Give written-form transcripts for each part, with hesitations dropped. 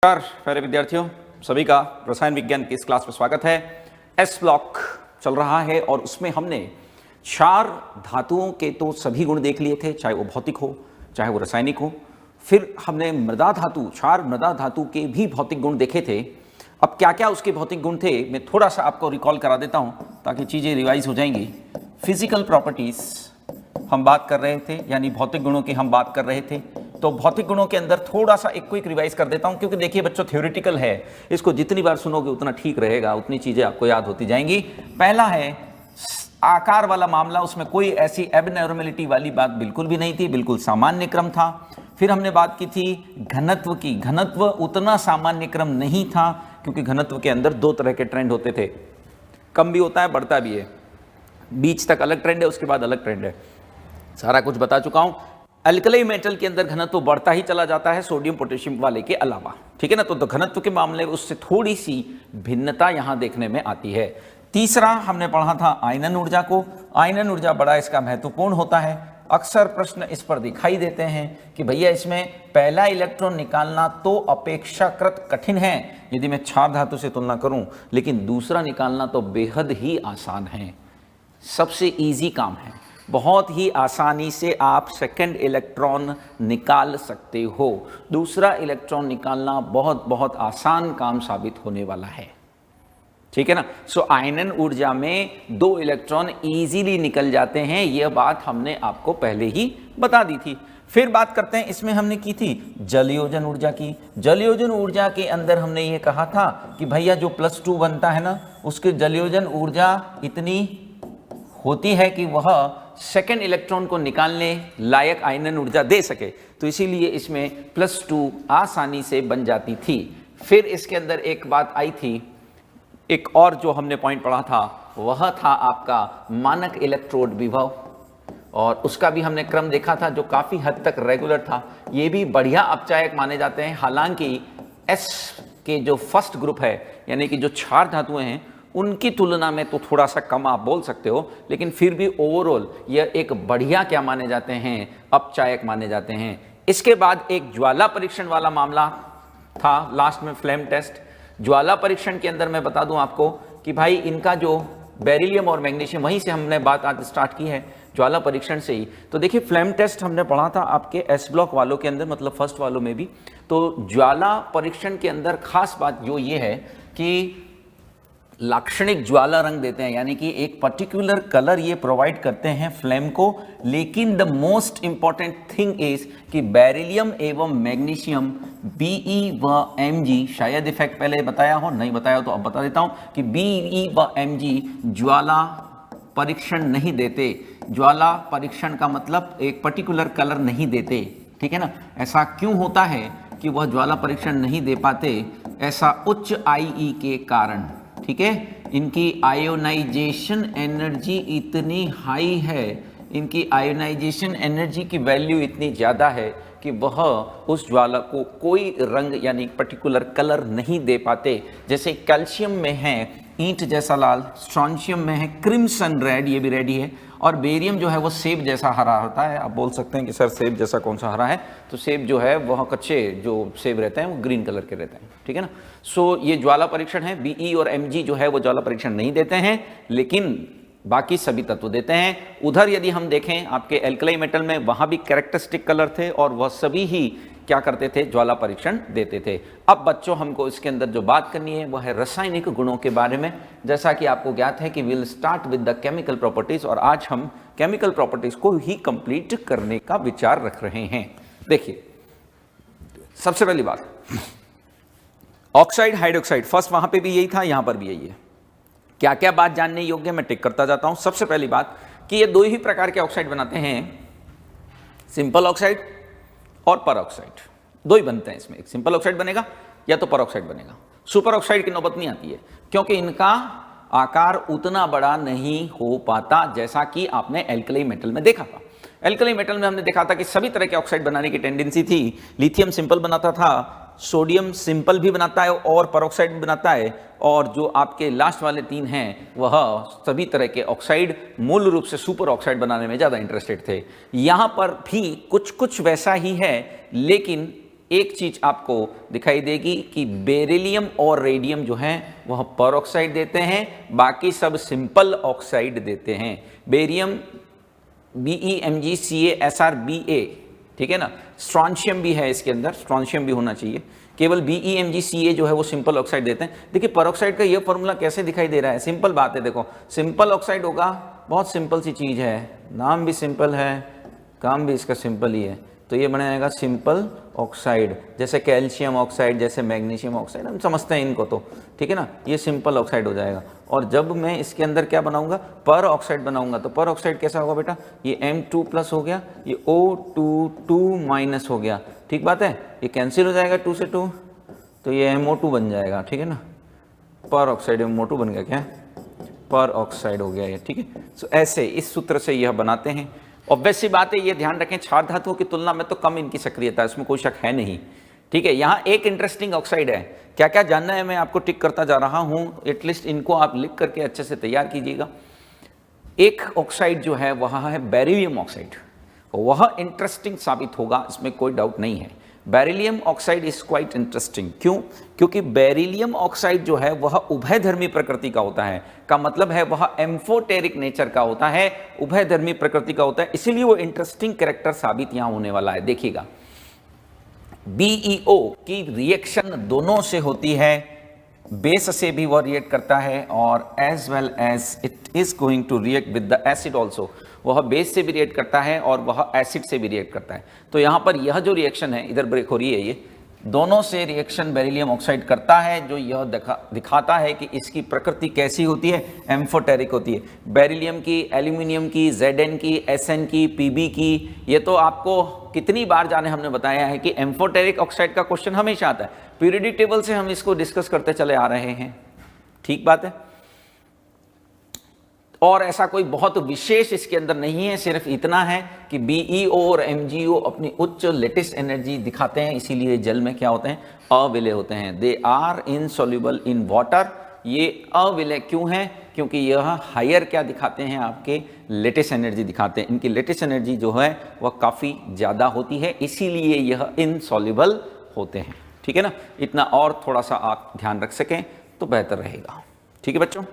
नमस्कार प्यारे विद्यार्थियों, सभी का रसायन विज्ञान की इस क्लास में स्वागत है। एस ब्लॉक चल रहा है और उसमें हमने चार धातुओं के तो सभी गुण देख लिए थे, चाहे वो भौतिक हो चाहे वो रासायनिक हो। फिर हमने मृदा धातु, चार मृदा धातु के भी भौतिक गुण देखे थे। अब क्या क्या उसके भौतिक गुण थे मैं थोड़ा सा आपको रिकॉल करा देता हूँ ताकि चीज़ें रिवाइज हो जाएंगी। फिजिकल प्रॉपर्टीज हम बात कर रहे थे, यानी भौतिक गुणों की हम बात कर रहे थे। तो भौतिक गुणों के अंदर थोड़ा सा एक क्विक रिवाइज कर देता हूं, क्योंकि देखिए बच्चों थ्योरेटिकल है, इसको जितनी बार सुनोगे उतना ठीक रहेगा, उतनी चीजें आपको याद होती जाएंगी। पहला है आकार वाला मामला, उसमें कोई ऐसी एबनॉर्मलिटी वाली बात बिल्कुल भी नहीं थी, बिल्कुल सामान्य क्रम था। फिर हमने बात की थी घनत्व की, घनत्व उतना सामान्य क्रम नहीं था, क्योंकि घनत्व के अंदर दो तरह के ट्रेंड होते थे, कम भी होता है बढ़ता भी है, बीच तक अलग ट्रेंड है, उसके बाद अलग ट्रेंड है। सारा कुछ बता चुका हूं। अल्कली मेटल के अंदर घनत्व बढ़ता ही चला जाता है सोडियम पोटेशियम वाले के अलावा, ठीक है ना। तो घनत्व के मामले में उससे थोड़ी सी भिन्नता यहां देखने में आती है। तीसरा हमने पढ़ा था आयनन ऊर्जा को। आयनन ऊर्जा बड़ा इसका महत्वपूर्ण होता है। अक्सर प्रश्न इस पर दिखाई देते हैं कि भैया इसमें पहला इलेक्ट्रॉन निकालना तो अपेक्षाकृत कठिन है यदि मैं क्षार धातु से तुलना करूं, लेकिन दूसरा निकालना तो बेहद ही आसान है, सबसे इजी काम है। बहुत ही आसानी से आप सेकंड इलेक्ट्रॉन निकाल सकते हो। दूसरा इलेक्ट्रॉन निकालना बहुत बहुत आसान काम साबित होने वाला है, ठीक है ना। सो आयनन ऊर्जा में दो इलेक्ट्रॉन इजीली निकल जाते हैं, यह बात हमने आपको पहले ही बता दी थी। फिर बात करते हैं, इसमें हमने की थी जलयोजन ऊर्जा की। जलयोजन ऊर्जा के अंदर हमने ये कहा था कि भैया जो +2 बनता है ना, उसके जलयोजन ऊर्जा इतनी होती है कि वह सेकेंड इलेक्ट्रॉन को निकालने लायक आयनन ऊर्जा दे सके, तो इसीलिए इसमें +2 आसानी से बन जाती थी। फिर इसके अंदर एक बात आई थी, एक और जो हमने पॉइंट पढ़ा था वह था आपका मानक इलेक्ट्रोड विभव, और उसका भी हमने क्रम देखा था जो काफी हद तक रेगुलर था। ये भी बढ़िया अपचायक माने जाते हैं, हालांकि एस के जो फर्स्ट ग्रुप है, यानी कि जो क्षार धातुएं हैं, उनकी तुलना में तो थोड़ा सा कम आप बोल सकते हो, लेकिन फिर भी ओवरऑल यह एक बढ़िया क्या माने जाते हैं, अपचायक माने जाते हैं। इसके बाद एक ज्वाला परीक्षण वाला मामला था, लास्ट में फ्लेम टेस्ट। ज्वाला परीक्षण के अंदर मैं बता दूं आपको कि भाई इनका जो बेरिलियम और मैग्नीशियम, वहीं से हमने बात आज स्टार्ट की है, ज्वाला परीक्षण से ही। तो देखिए फ्लेम टेस्ट हमने पढ़ा था आपके एस ब्लॉक वालों के अंदर, मतलब फर्स्ट वालों में भी। तो ज्वाला परीक्षण के अंदर खास बात जो ये है कि लाक्षणिक ज्वाला रंग देते हैं, यानी कि एक पर्टिकुलर कलर ये प्रोवाइड करते हैं फ्लेम को। लेकिन the most important thing is कि बेरिलियम एवं मैग्नीशियम Be व Mg, शायद इफेक्ट पहले बताया हो, नहीं बताया तो अब बता देता हूं कि Be व Mg ज्वाला परीक्षण नहीं देते। ज्वाला परीक्षण का मतलब एक पर्टिकुलर कलर नहीं देते, ठीक है ना। ऐसा क्यों होता है कि वह ज्वाला परीक्षण नहीं दे पाते? ऐसा उच्च IE के कारण, ठीक है। इनकी आयोनाइजेशन एनर्जी इतनी हाई है, इनकी आयोनाइजेशन एनर्जी की वैल्यू इतनी ज़्यादा है कि वह उस ज्वाला को कोई रंग यानी पर्टिकुलर कलर नहीं दे पाते। जैसे कैल्शियम में है ईंट जैसा लाल, स्ट्रॉन्शियम में है क्रिम्सन रेड, ये भी रेड ही है, और बेरियम जो है वो सेब जैसा हरा होता है। आप बोल सकते हैं कि सर सेब जैसा कौन सा हरा है, तो सेब जो है वह कच्चे जो सेब रहते हैं वो ग्रीन कलर के रहते हैं, ठीक है ना। सो ये ज्वाला परीक्षण है। Be और Mg जो है वो ज्वाला परीक्षण नहीं देते हैं, लेकिन बाकी सभी तत्व देते हैं। उधर यदि हम देखें आपके एल्कली मेटल में, वहां भी कैरेक्टरिस्टिक कलर थे और वह सभी ही क्या करते थे, ज्वाला परीक्षण देते थे। अब बच्चों हमको इसके अंदर जो बात करनी है वह है रासायनिक गुणों के बारे में। जैसा कि आपको ज्ञात है कि will start with the chemical properties, और आज हम केमिकल प्रॉपर्टीज को ही कंप्लीट करने का विचार रख रहे हैं। देखिए सबसे पहली बात, ऑक्साइड हाइड्रोक्साइड, फर्स्ट वहां पे भी यही था, यहां पर भी यही है। क्या क्या बात जानने योग्य, मैं टिक करता जाता हूं। सबसे पहली बात कि ये दो ही प्रकार के ऑक्साइड बनाते हैं, सिंपल ऑक्साइड और पर ऑक्साइड, दो ही बनते हैं इसमें। एक सिंपल ऑक्साइड बनेगा या तो पर ऑक्साइड बनेगा। सुपर ऑक्साइड की नौबत नहीं आती है, क्योंकि इनका आकार उतना बड़ा नहीं हो पाता, जैसा कि आपने एल्कली मेटल में देखा था। एल्कली मेटल में हमने देखा था कि सभी तरह के ऑक्साइड बनाने की टेंडेंसी थी। लिथियम सिंपल बनाता था, सोडियम सिंपल भी बनाता है और परऑक्साइड भी बनाता है, और जो आपके लास्ट वाले तीन हैं वह सभी तरह के ऑक्साइड मूल रूप से सुपर ऑक्साइड बनाने में ज़्यादा इंटरेस्टेड थे। यहाँ पर भी कुछ कुछ वैसा ही है, लेकिन एक चीज आपको दिखाई देगी कि बेरिलियम और रेडियम जो है वह पर ऑक्साइड देते हैं, बाकी सब सिंपल ऑक्साइड देते हैं। बेरियम BeMgCaSrBa, ठीक है ना। स्ट्रॉन्शियम भी है इसके अंदर, स्ट्रॉन्शियम भी होना चाहिए। केवल BeMgCa जो है वो सिंपल ऑक्साइड देते हैं। देखिए पर ऑक्साइड का ये फॉर्मूला कैसे दिखाई दे रहा है, सिंपल बात है। देखो सिंपल ऑक्साइड होगा, बहुत सिंपल सी चीज है, नाम भी सिंपल है, काम भी इसका सिंपल ही है, तो ये बनेगा सिंपल ऑक्साइड। जैसे कैल्शियम ऑक्साइड, जैसे मैग्नीशियम ऑक्साइड, हम समझते हैं इनको तो, ठीक है ना। ये सिंपल ऑक्साइड हो जाएगा। और जब मैं इसके अंदर क्या बनाऊंगा, पर ऑक्साइड बनाऊंगा, तो पर ऑक्साइड कैसा होगा बेटा, ये M2+ हो गया, ये O2 हो गया, ठीक बात है। ये कैंसिल हो जाएगा 2 से 2, तो ये MO2 बन जाएगा, ठीक है ना। पर ऑक्साइड MO2 बन गया, क्या पर ऑक्साइड हो गया ये, ठीक है। सो ऐसे इस सूत्र से यह बनाते हैं। ऑब्वियस सी बात है, ये ध्यान रखें क्षार धातुओं की तुलना में तो कम इनकी सक्रियता है, इसमें कोई शक है नहीं, ठीक है। यहाँ एक इंटरेस्टिंग ऑक्साइड है, क्या क्या जानना है मैं आपको टिक करता जा रहा हूँ, एटलीस्ट इनको आप लिख करके अच्छे से तैयार कीजिएगा। एक ऑक्साइड जो है वह है बेरिलियम ऑक्साइड, वह इंटरेस्टिंग साबित होगा, इसमें कोई डाउट नहीं है। Beryllium oxide is quite interesting, क्यों, क्योंकि बेरिलियम ऑक्साइड जो है वह उभयधर्मी प्रकृति का होता है, का मतलब है वह एम्फोटेरिक नेचर का होता है, उभयधर्मी प्रकृति का होता है, इसीलिए वो इंटरेस्टिंग कैरेक्टर साबित यहां होने वाला है। देखिएगा BeO की रिएक्शन दोनों से होती है, बेस से भी वह रिएक्ट करता है और as well as it is going to react with the acid also, वह बेस से भी रिएक्ट करता है और वह एसिड से भी रिएक्ट करता है। तो यहाँ पर यह जो रिएक्शन है, इधर ब्रेक हो रही है, ये दोनों से रिएक्शन बेरिलियम ऑक्साइड करता है, जो यह दिखाता है कि इसकी प्रकृति कैसी होती है, एम्फोटेरिक होती है। बेरिलियम की, एल्यूमिनियम की, Zn की, Sn की, Pb की, ये तो आपको कितनी बार जाने हमने बताया है कि एम्फोटेरिक ऑक्साइड का क्वेश्चन हमेशा आता है, पीरियोडिक टेबल से हम इसको डिस्कस करते चले आ रहे हैं, ठीक बात है। और ऐसा कोई बहुत विशेष इसके अंदर नहीं है, सिर्फ इतना है कि BeO और MgO अपनी उच्च लेटेस्ट एनर्जी दिखाते हैं, इसीलिए जल में क्या होते हैं, अविलय होते हैं। They are insoluble in water. ये अविलय क्यों है, क्योंकि यह हायर क्या दिखाते हैं, आपके लेटेस्ट एनर्जी दिखाते हैं। इनकी लेटेस्ट एनर्जी जो है वह काफ़ी ज़्यादा होती है, इसीलिए यह इनसॉल्युबल होते हैं, ठीक है ना। इतना और थोड़ा सा आप ध्यान रख सकें तो बेहतर रहेगा, ठीक है बच्चों।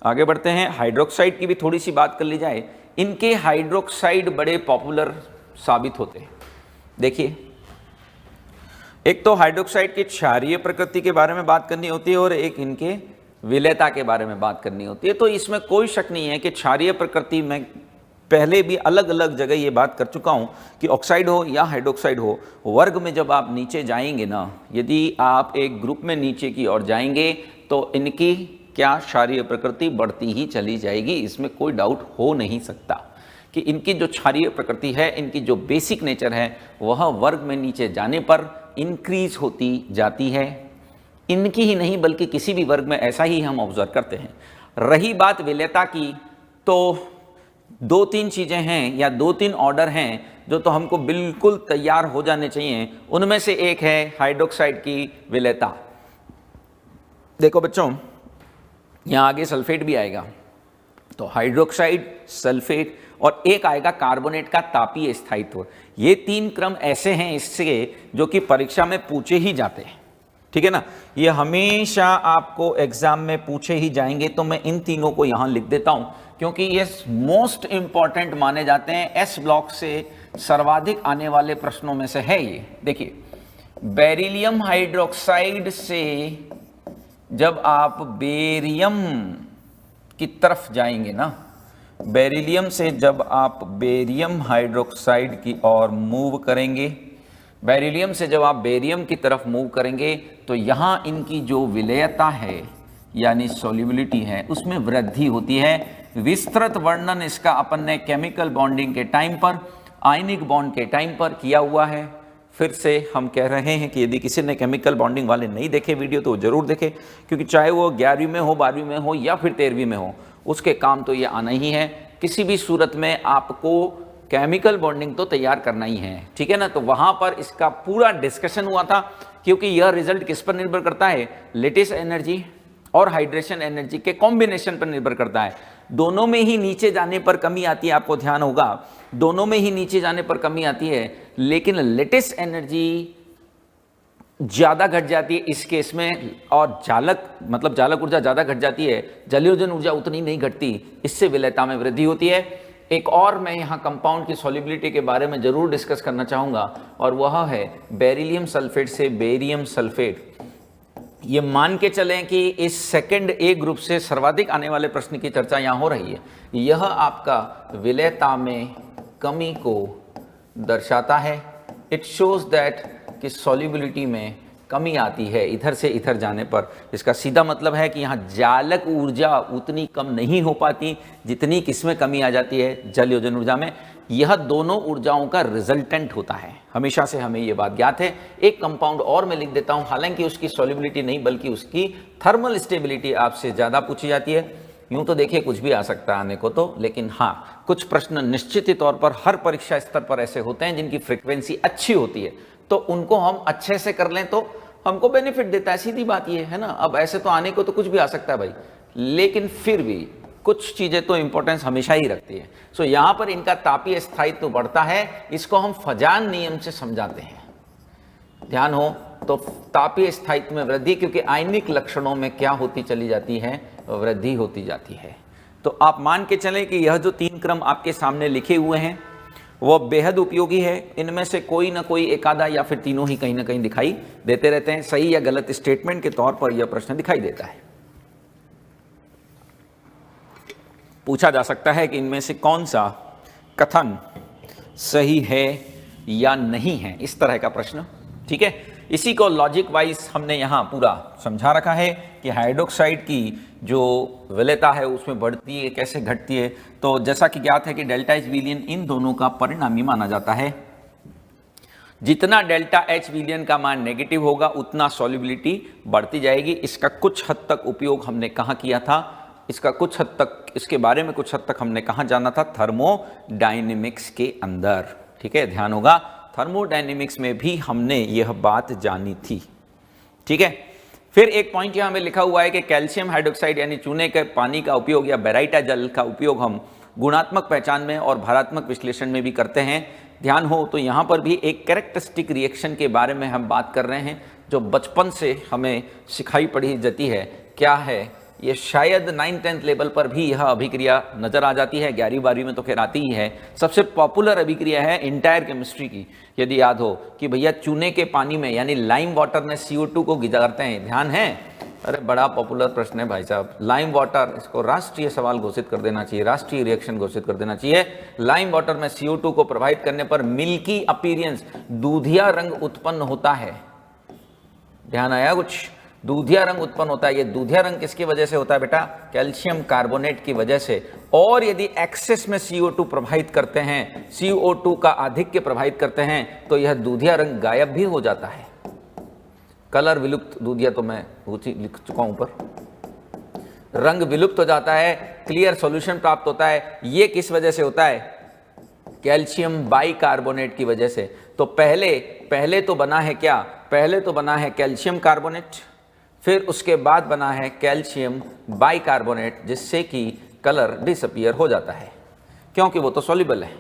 आगे बढ़ते हैं, हाइड्रोक्साइड की भी थोड़ी सी बात कर ली जाए। इनके हाइड्रोक्साइड बड़े पॉपुलर साबित होते हैं। देखिए, एक तो हाइड्रोक्साइड की क्षारीय प्रकृति के बारे में बात करनी होती है और एक इनके विलेयता के बारे में बात करनी होती है। तो इसमें कोई शक नहीं है कि क्षारीय प्रकृति में पहले भी अलग अलग जगह ये बात कर चुका हूँ कि ऑक्साइड हो या हाइड्रोक्साइड हो, वर्ग में जब आप नीचे जाएंगे ना, यदि आप एक ग्रुप में नीचे की ओर जाएंगे तो इनकी क्या क्षारीय प्रकृति बढ़ती ही चली जाएगी, इसमें कोई डाउट हो नहीं सकता कि इनकी जो क्षारीय प्रकृति है, इनकी जो बेसिक नेचर है, वह वर्ग में नीचे जाने पर इंक्रीज होती जाती है। इनकी ही नहीं बल्कि किसी भी वर्ग में ऐसा ही हम ऑब्जर्व करते हैं। रही बात विलेयता की, तो 2-3 चीज़ें हैं या 2-3 ऑर्डर हैं जो तो हमको बिल्कुल तैयार हो जाने चाहिए। उनमें से एक है हाइड्रोक्साइड की विलेयता। देखो बच्चों, यहाँ आगे सल्फेट भी आएगा, तो हाइड्रोक्साइड, सल्फेट और एक आएगा कार्बोनेट का तापीय स्थायित्व। ये 3 क्रम ऐसे हैं इससे जो कि परीक्षा में पूछे ही जाते हैं, ठीक है ना। ये हमेशा आपको एग्जाम में पूछे ही जाएंगे, तो मैं इन तीनों को यहाँ लिख देता हूँ क्योंकि ये मोस्ट इंपॉर्टेंट माने जाते हैं। एस ब्लॉक से सर्वाधिक आने वाले प्रश्नों में से है ये। देखिए, बेरिलियम हाइड्रोक्साइड से जब आप बेरियम की तरफ जाएंगे ना, बेरिलियम से जब आप बेरियम हाइड्रोक्साइड की ओर मूव करेंगे, बेरिलियम से जब आप बेरियम की तरफ मूव करेंगे, तो यहाँ इनकी जो विलेयता है यानी सॉल्युबिलिटी है, उसमें वृद्धि होती है। विस्तृत वर्णन इसका अपन ने केमिकल बॉन्डिंग के टाइम पर, आयनिक बॉन्ड के टाइम पर किया हुआ है। फिर से हम कह रहे हैं कि यदि किसी ने केमिकल बॉन्डिंग वाले नहीं देखे वीडियो तो जरूर देखे, क्योंकि चाहे वो 11वीं में हो, 12वीं में हो या फिर 13वीं में हो, उसके काम तो ये आना ही है। किसी भी सूरत में आपको केमिकल बॉन्डिंग तो तैयार करना ही है, ठीक है ना। तो वहाँ पर इसका पूरा डिस्कशन हुआ था, क्योंकि यह रिजल्ट किस पर निर्भर करता है, लेटेस्ट एनर्जी और हाइड्रेशन एनर्जी के कॉम्बिनेशन पर निर्भर करता है। दोनों में ही नीचे जाने पर कमी आती है, आपको ध्यान होगा, दोनों में ही नीचे जाने पर कमी आती है, लेकिन लेटेस्ट एनर्जी ज़्यादा घट जाती है इस केस में, और जालक मतलब जालक ऊर्जा ज़्यादा घट जाती है, जलयोजन ऊर्जा उतनी नहीं घटती, इससे विलेयता में वृद्धि होती है। एक और मैं यहाँ कंपाउंड की सॉल्युबिलिटी के बारे में जरूर डिस्कस करना चाहूँगा, और वह है बेरिलियम सल्फेट से बेरियम सल्फेट। ये मान के चलें कि इस सेकंड ए ग्रुप से सर्वाधिक आने वाले प्रश्न की चर्चा यहाँ हो रही है। यह आपका विलेयता में कमी को दर्शाता है। इट शोज दैट कि सॉल्युबिलिटी में कमी आती है इधर से इधर जाने पर। इसका सीधा मतलब है कि यहाँ जालक ऊर्जा उतनी कम नहीं हो पाती जितनी किसमें कमी आ जाती है, जल योजन ऊर्जा में। यह दोनों ऊर्जाओं का रिजल्टेंट होता है, हमेशा से हमें यह बात ज्ञात है। एक कंपाउंड और मैं लिख देता हूं, हालांकि उसकी सॉल्युबिलिटी नहीं बल्कि उसकी थर्मल स्टेबिलिटी आपसे ज़्यादा पूछी जाती है। यूं तो देखिए कुछ भी आ सकता है आने को तो, लेकिन हाँ कुछ प्रश्न निश्चित ही तौर पर हर परीक्षा स्तर पर ऐसे होते हैं जिनकी फ्रिक्वेंसी अच्छी होती है, तो उनको हम अच्छे से कर लें तो हमको बेनिफिट देता है, सीधी बात ये है ना। अब ऐसे तो आने को तो कुछ भी आ सकता है भाई, लेकिन फिर भी कुछ चीजें तो इंपॉर्टेंस हमेशा ही रखती है। सो यहां पर इनका तापीय स्थायित्व बढ़ता है, इसको हम फजान नियम से समझाते हैं। ध्यान हो तो तापीय स्थायित्व में वृद्धि, क्योंकि आयनिक लक्षणों में क्या होती चली जाती है, वृद्धि होती जाती है। तो आप मान के चलें कि यह जो 3 क्रम आपके सामने लिखे हुए हैं वो बेहद उपयोगी है। इनमें से कोई ना कोई एक आधा या फिर तीनों ही कहीं ना कहीं दिखाई देते रहते हैं। सही या गलत स्टेटमेंट के तौर पर यह प्रश्न दिखाई देता है। पूछा जा सकता है कि इनमें से कौन सा कथन सही है या नहीं है, इस तरह का प्रश्न। ठीक है, इसी को लॉजिक वाइज हमने यहाँ पूरा समझा रखा है कि हाइड्रोक्साइड की जो विलेयता है उसमें बढ़ती है, कैसे घटती है। तो जैसा कि ज्ञात है कि डेल्टा एच विलियन इन दोनों का परिणामी माना जाता है। जितना डेल्टा एच विलियन का मान नेगेटिव होगा उतना सॉल्युबिलिटी बढ़ती जाएगी। इसका कुछ हद तक उपयोग हमने कहाँ किया था, इसका कुछ हद तक, इसके बारे में कुछ हद तक हमने कहाँ जाना था, थर्मोडायनेमिक्स के अंदर। ठीक है, ध्यान होगा थर्मोडायनेमिक्स में भी हमने यह बात जानी थी। ठीक है, फिर एक पॉइंट यहां में लिखा हुआ है कि कैल्शियम हाइड्रोक्साइड यानी चूने के पानी का उपयोग या बेराइटा जल का उपयोग हम गुणात्मक पहचान में और भारात्मक विश्लेषण में भी करते हैं। ध्यान हो तो यहां पर भी एक कैरेक्टरिस्टिक रिएक्शन के बारे में हम बात कर रहे हैं जो बचपन से हमें सिखाई पढ़ी जाती है। क्या है ये, शायद 9th-10th लेवल पर भी यह अभिक्रिया नजर आ जाती है, 11वीं-12वीं में तो खैर आती ही है। सबसे पॉपुलर अभिक्रिया है इंटायर केमिस्ट्री की, यदि याद हो कि भैया चूने के पानी में यानी लाइम वाटर में CO2 को गुजारते हैं। ध्यान है, अरे बड़ा पॉपुलर प्रश्न है भाई साहब। लाइम वाटर, इसको राष्ट्रीय सवाल घोषित कर देना चाहिए, राष्ट्रीय रिएक्शन घोषित कर देना चाहिए। लाइम वाटर में CO2 को प्रभावित करने पर मिल्की अपीयरेंस, दूधिया रंग उत्पन्न होता है। ध्यान आया कुछ, दूधिया रंग उत्पन्न होता है। ये दूधिया रंग किसकी वजह से होता है बेटा, कैल्शियम कार्बोनेट की वजह से। और यदि एक्सेस में CO2 प्रभावित करते हैं, CO2 का आधिक्य प्रभावित करते हैं, तो यह दूधिया रंग गायब भी हो जाता है। कलर विलुप्त, दूधिया तो मैं लिख चुका हूं ऊपर, रंग विलुप्त हो जाता है, क्लियर सॉल्यूशन प्राप्त होता है। ये किस वजह से होता है, कैल्शियम बाइकार्बोनेट की वजह से। तो पहले तो बना है क्या, पहले तो बना है कैल्शियम कार्बोनेट, फिर उसके बाद बना है कैल्शियम बाइकार्बोनेट, जिससे कि कलर डिसअपीयर हो जाता है, क्योंकि वो तो सॉल्युबल है,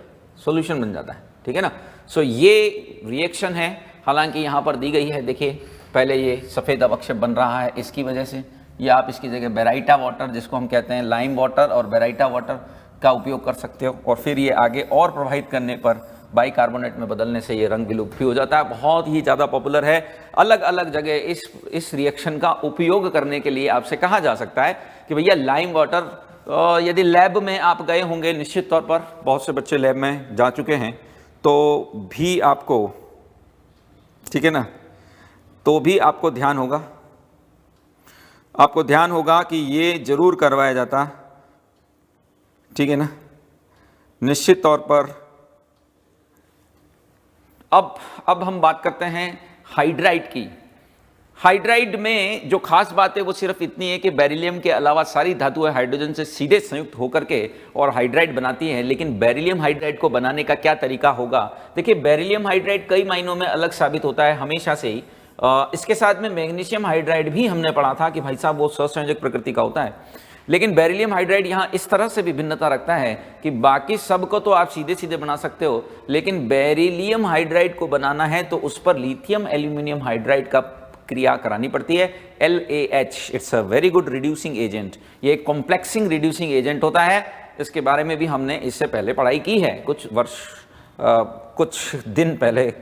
सॉल्यूशन बन जाता है। ठीक है ना। सो ये रिएक्शन है, हालांकि यहाँ पर दी गई है, देखिए पहले ये सफ़ेद अवक्षेप बन रहा है इसकी वजह से, या आप इसकी जगह बेराइटा वाटर, जिसको हम कहते हैं लाइम वाटर और बेराइटा वाटर का उपयोग कर सकते हो। और फिर ये आगे और प्रभावित करने पर बाइकार्बोनेट में बदलने से ये रंग विलुप्त भी हो जाता है। बहुत ही ज़्यादा पॉपुलर है। अलग अलग जगह इस रिएक्शन का उपयोग करने के लिए आपसे कहा जा सकता है कि भैया लाइम वाटर, यदि लैब में आप गए होंगे, निश्चित तौर पर बहुत से बच्चे लैब में जा चुके हैं, तो भी आपको, ठीक है ना, तो भी आपको ध्यान होगा कि ये जरूर करवाया जाता, ठीक है ना, निश्चित तौर पर। अब हम बात करते हैं हाइड्राइड की। हाइड्राइड में जो खास बात है वो सिर्फ इतनी है कि बेरिलियम के अलावा सारी धातुएं हाइड्रोजन से सीधे संयुक्त होकर के और हाइड्राइड बनाती हैं। लेकिन बेरिलियम हाइड्राइड को बनाने का क्या तरीका होगा, देखिए बेरिलियम हाइड्राइड कई मायनों में अलग साबित होता है हमेशा से ही। इसके साथ में मैग्नीशियम हाइड्राइड भी हमने पढ़ा था कि भाई साहब वो सहसंयोजक प्रकृति का होता है। लेकिन बेरिलियम हाइड्राइड यहाँ इस तरह से भी भिन्नता रखता है कि बाकी सबको तो आप सीधे सीधे बना सकते हो, लेकिन बेरिलियम हाइड्राइड को बनाना है तो उस पर लिथियम एल्यूमिनियम हाइड्राइड का क्रिया करानी पड़ती है, LaH। It's a very good reducing agent. ये एक कॉम्प्लेक्सिंग रिड्यूसिंग एजेंट होता है। इसके बारे में भी हमने इससे पहले पढ़ाई की है, कुछ दिन पहले,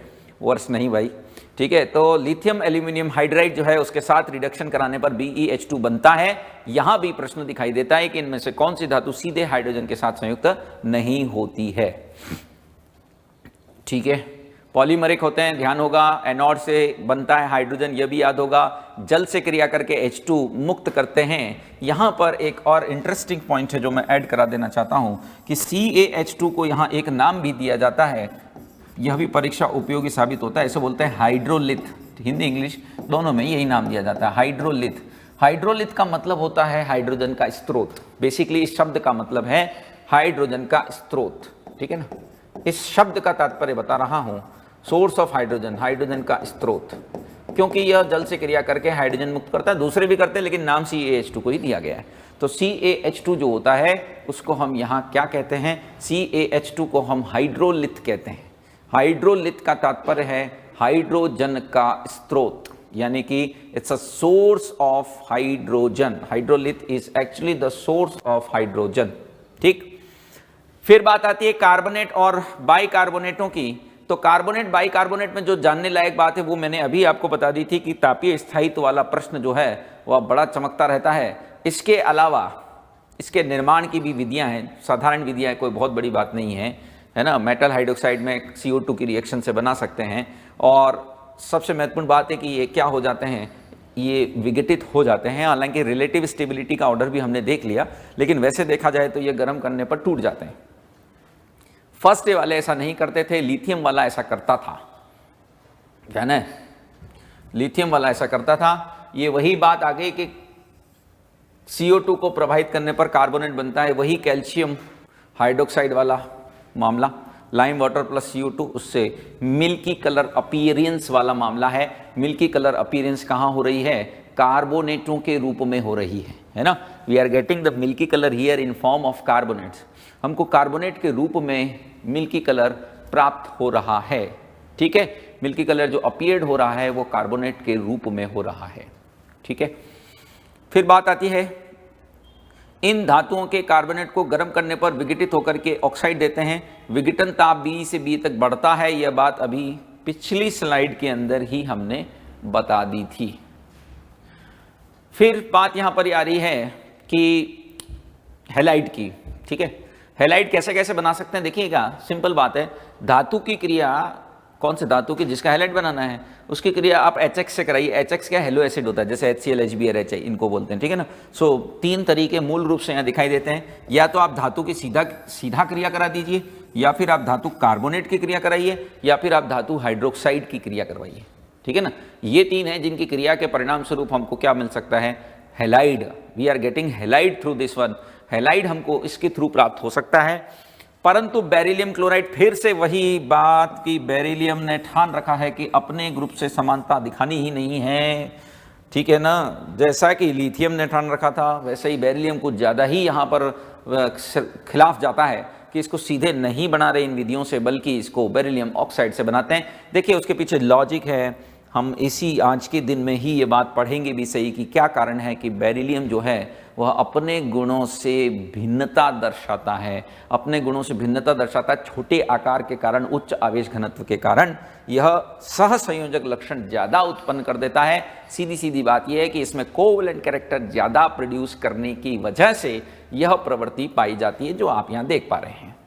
वर्ष नहीं भाई, ठीक है। तो लिथियम एल्यूमिनियम हाइड्राइड जो है उसके साथ रिडक्शन कराने पर BeH2 बनता है। यहां भी प्रश्न दिखाई देता है कि इनमें से कौन सी धातु सीधे हाइड्रोजन के साथ संयुक्त नहीं होती है, ठीक है। पॉलीमरिक होते हैं, ध्यान होगा, एनोड से बनता है हाइड्रोजन, यह भी याद होगा। जल से क्रिया करके H2 मुक्त करते हैं। यहां पर एक और इंटरेस्टिंग पॉइंट है जो मैं ऐड करा देना चाहता हूं कि CaH2 को यहां एक नाम भी दिया जाता है, यह भी परीक्षा उपयोगी साबित होता है। इसे बोलते हैं हाइड्रोलिथ, हिंदी इंग्लिश दोनों में यही नाम दिया जाता है, हाइड्रोलिथ। हाइड्रोलिथ का मतलब होता है हाइड्रोजन का स्रोत। बेसिकली इस शब्द का मतलब है हाइड्रोजन का स्रोत, ठीक है ना। इस शब्द का तात्पर्य बता रहा हूं, सोर्स ऑफ हाइड्रोजन, हाइड्रोजन का स्रोत, क्योंकि यह जल से क्रिया करके हाइड्रोजन मुक्त करता है। दूसरे भी करते हैं लेकिन नाम CaH2 को ही दिया गया है। तो CaH2 जो होता है उसको हम यहाँ क्या कहते हैं, CaH2 को हम हाइड्रोलिथ कहते हैं। हाइड्रोलिथ का तात्पर्य है हाइड्रोजन का स्रोत, यानी कि it's a source of hydrogen. Hydrolith is actually the source of hydrogen, ठीक। फिर बात आती है कार्बोनेट और बाइकार्बोनेटों की। तो कार्बोनेट बाइकार्बोनेट में जो जानने लायक बात है वो मैंने अभी आपको बता दी थी कि तापीय स्थायित्व वाला प्रश्न जो है वह बड़ा चमकता रहता है। इसके अलावा इसके निर्माण की भी विधियां हैं, साधारण विधियां, कोई बहुत बड़ी बात नहीं है ना। मेटल हाइड्रोक्साइड में CO2 की रिएक्शन से बना सकते हैं। और सबसे महत्वपूर्ण बात है कि ये क्या हो जाते हैं, ये विघटित हो जाते हैं। हालांकि रिलेटिव स्टेबिलिटी का ऑर्डर भी हमने देख लिया, लेकिन वैसे देखा जाए तो ये गर्म करने पर टूट जाते हैं। फर्स्ट वाले ऐसा नहीं करते थे, लिथियम वाला ऐसा करता था, है ना, लिथियम वाला ऐसा करता था। ये वही बात आ गई कि CO2 को प्रभावित करने पर कार्बोनेट बनता है, वही कैल्शियम हाइड्रोक्साइड वाला मामला, लाइम वाटर प्लस CO2, उससे मिल्की कलर अपीयरेंस वाला मामला है। मिल्की कलर अपीयरेंस कहाँ हो रही है, कार्बोनेटों के रूप में हो रही है ना। We are getting the milky colour here in form of carbonates. हमको कार्बोनेट के रूप में मिल्की कलर प्राप्त हो रहा है, ठीक है। मिल्की कलर जो अपीयर्ड हो रहा है वो कार्बोनेट के रूप में हो रहा है, ठीक है। फिर बात आती है, इन धातुओं के कार्बोनेट को गर्म करने पर विघटित होकर के ऑक्साइड देते हैं। विघटन ताप B से B तक बढ़ता है। यह बात अभी पिछली स्लाइड के अंदर ही हमने बता दी थी। फिर बात यहां पर आ रही है कि हैलाइड की, ठीक है। हैलाइड कैसे कैसे बना सकते हैं, देखिएगा, सिंपल बात है। धातु की क्रिया, कौन से धातु की जिसका हैलाइड बनाना है उसकी क्रिया आप HX से कराइए। HX क्या, हेलो एसिड होता है, जैसे HCl, HBr, HI इनको बोलते हैं, ठीक है ना। सो तीन तरीके मूल रूप से यहाँ दिखाई देते हैं। या तो आप धातु की सीधा क्रिया करा दीजिए, या फिर आप धातु कार्बोनेट की क्रिया कराइए, या फिर आप धातु हाइड्रोक्साइड की क्रिया करवाइए, ठीक है ना। ये तीन है जिनकी क्रिया के परिणाम स्वरूप हमको क्या मिल सकता है, halide. We are getting halide through this one. Halide हमको इसके थ्रू प्राप्त हो सकता है। परंतु बेरिलियम क्लोराइड, फिर से वही बात कि बेरिलियम ने ठान रखा है कि अपने ग्रुप से समानता दिखानी ही नहीं है, ठीक है ना। जैसा कि लिथियम ने ठान रखा था वैसे ही बेरिलियम कुछ ज़्यादा ही यहाँ पर खिलाफ जाता है कि इसको सीधे नहीं बना रहे इन विधियों से, बल्कि इसको बेरिलियम ऑक्साइड से बनाते हैं। देखिए उसके पीछे लॉजिक है। हम इसी आज के दिन में ही ये बात पढ़ेंगे भी सही कि क्या कारण है कि बेरिलियम जो है वह अपने गुणों से भिन्नता दर्शाता है। अपने गुणों से भिन्नता दर्शाता है, छोटे आकार के कारण, उच्च आवेश घनत्व के कारण यह सहसंयोजक लक्षण ज़्यादा उत्पन्न कर देता है। सीधी सीधी बात यह है कि इसमें कोवलेंट कैरेक्टर ज़्यादा प्रोड्यूस करने की वजह से यह प्रवृत्ति पाई जाती है जो आप यहाँ देख पा रहे हैं।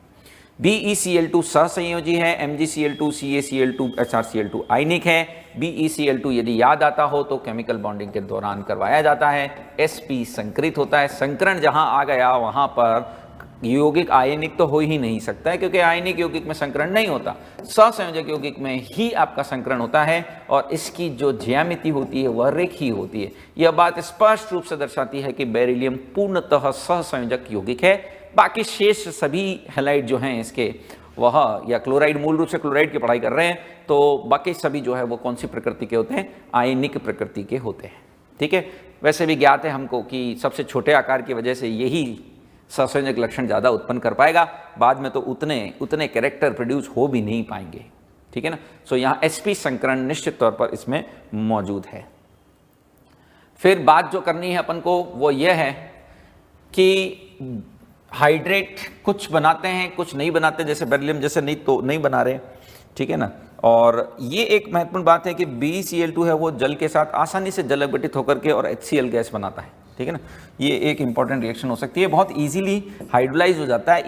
BeCl2 सहसंयोजी है, MgCl2, CaCl2, HrCl2 आयनिक है। BeCl2 यदि याद आता हो तो केमिकल बॉन्डिंग के दौरान करवाया जाता है। Sp संकरित होता है। संकरण जहां आ गया वहां पर यौगिक आयनिक तो हो ही नहीं सकता है, क्योंकि आयनिक यौगिक में संकरण नहीं होता। सहसंयोजक यौगिक में ही आपका संकरण होता है और इसकी जो ज्यामिति होती है वह रेखीय होती है। यह बात स्पष्ट रूप से दर्शाती है कि बेरिलियम पूर्णतः सहसंयोजक यौगिक है। बाकी शेष सभी हैलाइड जो हैं इसके, वह या क्लोराइड, मूल रूप से क्लोराइड की पढ़ाई कर रहे हैं, तो बाकी सभी जो है वो कौन सी प्रकृति के होते हैं, आयनिक प्रकृति के होते हैं, ठीक है। वैसे भी ज्ञात है हमको कि सबसे छोटे आकार की वजह से यही सहसंयोजक लक्षण ज़्यादा उत्पन्न कर पाएगा, बाद में तो उतने कैरेक्टर प्रोड्यूस हो भी नहीं पाएंगे, ठीक है ना। सो यहाँ sp संकरण निश्चित तौर पर इसमें मौजूद है। फिर बात जो करनी है अपन को वो ये है कि हाइड्रेट कुछ बनाते हैं कुछ नहीं बनाते, जैसे बेरिलियम जैसे नहीं बना रहे, ठीक है ना। और ये एक महत्वपूर्ण बात है कि BeCl2 है वो जल के साथ आसानी से जल अपघटित होकर के और HCl गैस बनाता है, ठीक है ना। ये एक इंपॉर्टेंट रिएक्शन हो सकती है, बहुत इजीली हाइड्रोलाइज हो जाता है।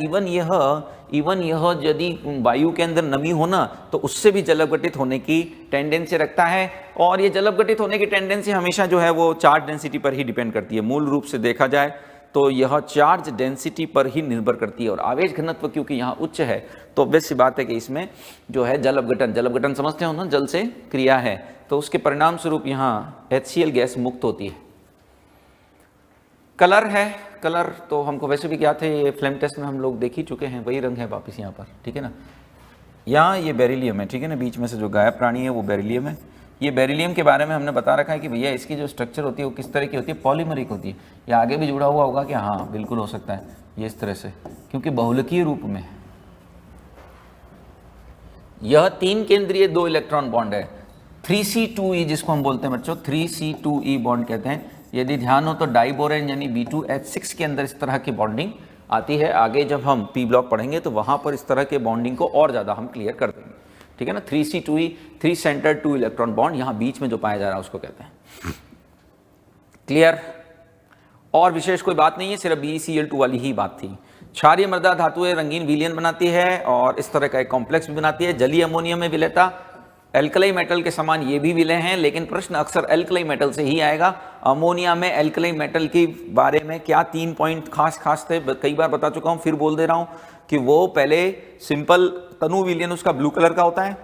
इवन यह यदि वायु के अंदर नमी हो ना तो उससे भी जल अपघटित होने की टेंडेंसी रखता है, और ये जल अपघटित होने की टेंडेंसी हमेशा जो है वो चार्ज डेंसिटी पर ही डिपेंड करती है। मूल रूप से देखा जाए तो यह चार्ज डेंसिटी पर ही निर्भर करती है, और आवेश घनत्व क्योंकि यहाँ उच्च है तो ऑब्वियस सी बात है कि इसमें जो है जल अपघटन समझते हो ना, जल से क्रिया है, तो उसके परिणाम स्वरूप यहाँ HCl गैस मुक्त होती है। कलर है, कलर तो हमको वैसे भी क्या थे, ये फ्लेम टेस्ट में हम लोग देख ही चुके हैं, वही रंग है वापस यहाँ पर, ठीक है ना। यहाँ ये बेरिलियम है, ठीक है ना, बीच में से जो गायब प्राणी है वो बेरिलियम है। ये बेरिलियम के बारे में हमने बता रखा है कि भैया इसकी जो स्ट्रक्चर होती है वो किस तरह की होती है, पॉलीमरिक होती है। ये आगे भी जुड़ा हुआ होगा कि हाँ बिल्कुल हो सकता है ये इस तरह से, क्योंकि बहुलकीय रूप में यह 3 केंद्रीय 2 इलेक्ट्रॉन बॉन्ड है, 3C2E जिसको हम बोलते हैं बच्चों, 3C2E बॉन्ड कहते हैं। यदि ध्यान हो तो डाइबोरेन यानी B2H6 के अंदर इस तरह की बॉन्डिंग आती है। आगे जब हम P ब्लॉक पढ़ेंगे तो वहां पर इस तरह के बॉन्डिंग को और ज़्यादा हम क्लियर कर देंगे, ठीक है ना। 3C2E 3 सेंटर 2 इलेक्ट्रॉन बॉन्ड यहाँ बीच में जो पाया जा रहा है उसको कहते हैं। क्लियर, और विशेष कोई बात नहीं है, सिर्फ BeCl2 वाली ही बात थी। क्षारीय मृदा धातुएं रंगीन विलयन बनाती है और इस तरह का एक कॉम्प्लेक्स भी बनाती है। जलीय अमोनियम में विलेयता, एल्कलाई मेटल के समान ये भी विलय हैं, लेकिन प्रश्न अक्सर एल्कलाई मेटल से ही आएगा। अमोनिया में एल्कलाई मेटल के बारे में क्या 3 पॉइंट खास थे, कई बार बता चुका हूँ, फिर बोल दे रहा हूँ कि वो पहले सिंपल तनु विलयन उसका ब्लू कलर का होता है,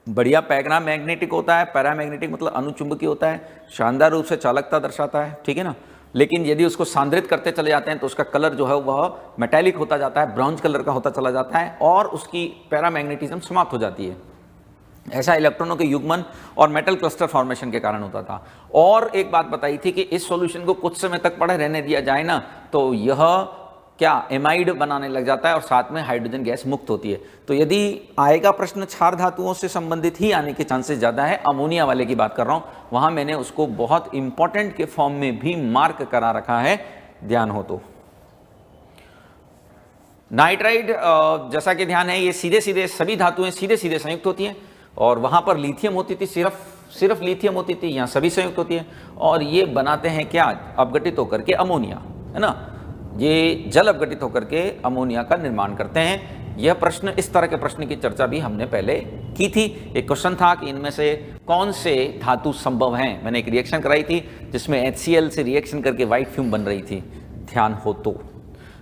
बढ़िया पैरा मैग्नेटिक होता है, पैरामैग्नेटिक मतलब अनुचुंबकीय होता है, शानदार रूप से चालकता दर्शाता है, ठीक है ना। लेकिन यदि उसको सांद्रित करते चले जाते हैं तो उसका कलर जो है वह मेटालिक होता जाता है, ब्राउन कलर का होता चला जाता है और उसकी पैरामैग्नेटिज्म समाप्त हो जाती है। ऐसा इलेक्ट्रॉनों के युग्मन और मेटल क्लस्टर फॉर्मेशन के कारण होता था। और एक बात बताई थी कि इस सॉल्यूशन को कुछ समय तक पड़े रहने दिया जाए ना तो यह क्या एमाइड बनाने लग जाता है और साथ में हाइड्रोजन गैस मुक्त होती है। तो यदि आएगा प्रश्न क्षार धातुओं से संबंधित ही आने के चांसेस ज़्यादा है, अमोनिया वाले की बात कर रहा हूँ, वहाँ मैंने उसको बहुत इंपॉर्टेंट के फॉर्म में भी मार्क करा रखा है, ध्यान हो तो। नाइट्राइड जैसा कि ध्यान है, ये सीधे सीधे सभी धातुएं सीधे सीधे संयुक्त होती हैं और वहाँ पर लिथियम होती थी, सिर्फ लिथियम होती थी, यहाँ सभी संयुक्त होती है और ये बनाते हैं क्या, अपघटित होकर के अमोनिया, है ना। ये जल अपघटित होकर के अमोनिया का निर्माण करते हैं। यह प्रश्न, इस तरह के प्रश्न की चर्चा भी हमने पहले की थी। एक क्वेश्चन था कि इनमें से कौन से धातु संभव हैं, मैंने एक रिएक्शन कराई थी जिसमें HCl से रिएक्शन करके व्हाइट फ्यूम बन रही थी, ध्यान हो तो।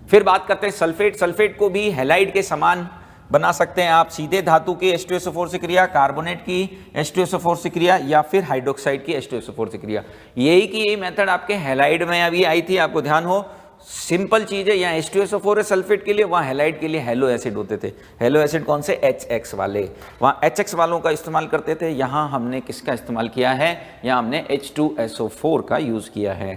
फिर बात करते हैं सल्फेट। सल्फेट को भी हैलाइड के समान बना सकते हैं आप, सीधे धातु की H2SO4 से क्रिया, कार्बोनेट की H2SO4 से क्रिया या फिर हाइड्रोक्साइड की H2SO4 से क्रिया। यही मेथड आपके हैलाइड में अभी आई थी, आपको ध्यान हो, सिंपल चीज है। यहाँ H2SO4 है सल्फेट के लिए, वहाँ हैलाइड के लिए हेलो एसिड होते थे। हेलो एसिड कौन से, HX वाले, वहाँ HX वालों का इस्तेमाल करते थे। यहाँ हमने किसका इस्तेमाल किया है, यहाँ हमने H2SO4 का यूज किया है।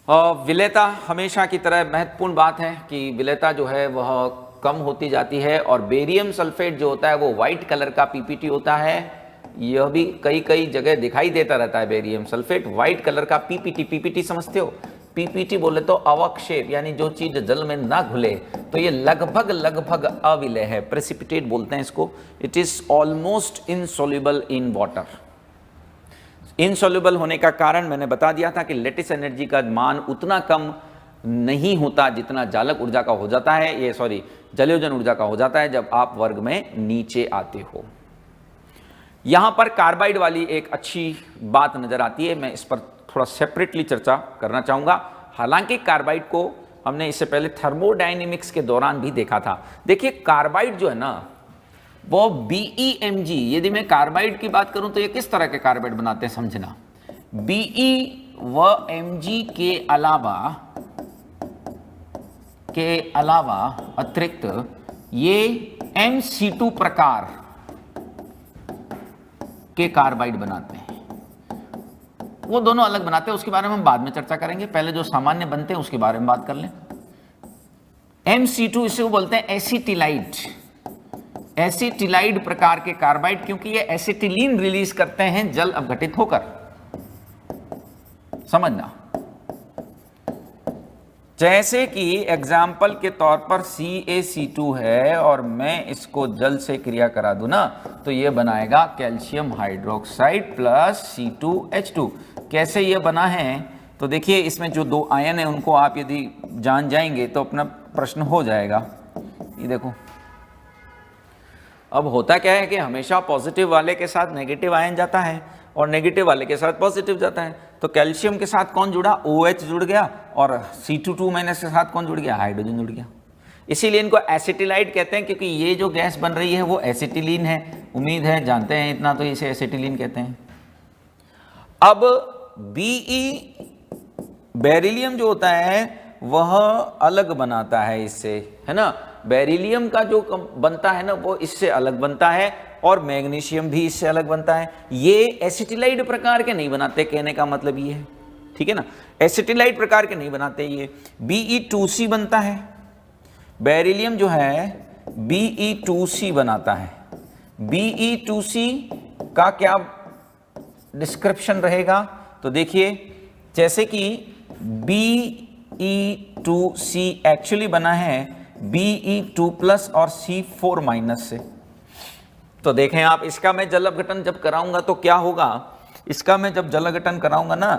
विलेयता हमेशा की तरह महत्वपूर्ण बात है कि विलेयता जो है वह कम होती जाती है और बेरियम सल्फेट जो होता है वो व्हाइट कलर का PPT होता है। यह भी कई जगह दिखाई देता रहता है, बेरियम सल्फेट व्हाइट कलर का PPT समझते हो, PPT बोले तो अवक्षेप, यानी जो चीज जल में ना घुले, तो ये लगभग अविलय है, प्रेसिपिटेट बोलते हैं इसको। It is almost insoluble in water. Insoluble होने का कारण मैंने बता दिया था कि लेटिस एनर्जी का मान उतना कम नहीं होता जितना जालक ऊर्जा का हो जाता है, ये सॉरी जलयोजन ऊर्जा का हो जाता है जब आप वर्ग में नीचे आते हो। यहां पर कार्बाइड वाली एक अच्छी बात नजर आती है, मैं इस पर थोड़ा सेपरेटली चर्चा करना चाहूंगा। हालांकि कार्बाइड को हमने इससे पहले थर्मोडायनेमिक्स के दौरान भी देखा था। देखिए कार्बाइड जो है ना वो BeMg, यदि मैं कार्बाइड की बात करूं तो ये किस तरह के कार्बाइड बनाते हैं समझना। Be व Mg के अलावा अतिरिक्त ये MC2 प्रकार के कार्बाइड बनाते हैं। वो दोनों अलग बनाते हैं, उसके बारे में हम बाद में चर्चा करेंगे, पहले जो सामान्य बनते हैं उसके बारे में बात कर लें। MC2 इसे वो बोलते हैं एसिटिलाइड, एसिटिलाइड प्रकार के कार्बाइड, क्योंकि ये एसिटिलीन रिलीज करते हैं जल अपघटित होकर, समझना। जैसे कि एग्जाम्पल के तौर पर CaC2 है और मैं इसको जल से क्रिया करा दूं ना, तो ये बनाएगा कैल्शियम हाइड्रोक्साइड प्लस C2H2। कैसे ये बना है तो देखिए, इसमें जो दो आयन है उनको आप यदि जान जाएंगे तो अपना प्रश्न हो जाएगा। ये देखो, अब होता क्या है कि हमेशा पॉजिटिव वाले के साथ नेगेटिव आयन जाता है और नेगेटिव वाले के साथ पॉजिटिव जाता है। तो कैल्शियम के साथ कौन जुड़ा, OH जुड़ गया, और C2 के साथ कौन जुड़ गया, हाइड्रोजन जुड़ गया। इसीलिए इनको एसिटिलाइड कहते हैं, क्योंकि ये जो गैस बन रही है वो एसिटिलीन है। उम्मीद है जानते हैं इतना, तो इसे एसिटिलीन कहते हैं। अब Be बेरिलियम जो होता है वह अलग बनाता है इससे, है ना। बेरिलियम का जो बनता है ना वो इससे अलग बनता है, और मैग्नीशियम भी इससे अलग बनता है। ये एसिटिलाइड प्रकार के नहीं बनाते, कहने का मतलब ये है, ठीक है ना, एसिटिलाइड प्रकार के नहीं बनाते। ये Be2C बनता है, बेरिलियम जो है Be2C बनाता है। Be2C का क्या डिस्क्रिप्शन रहेगा, तो देखिए, जैसे कि Be2C एक्चुअली बना है Be2 प्लस और C4 माइनस से। तो देखें आप, इसका मैं जल अपघटन जब कराऊंगा तो क्या होगा, इसका मैं जब जल अपघटन कराऊंगा ना,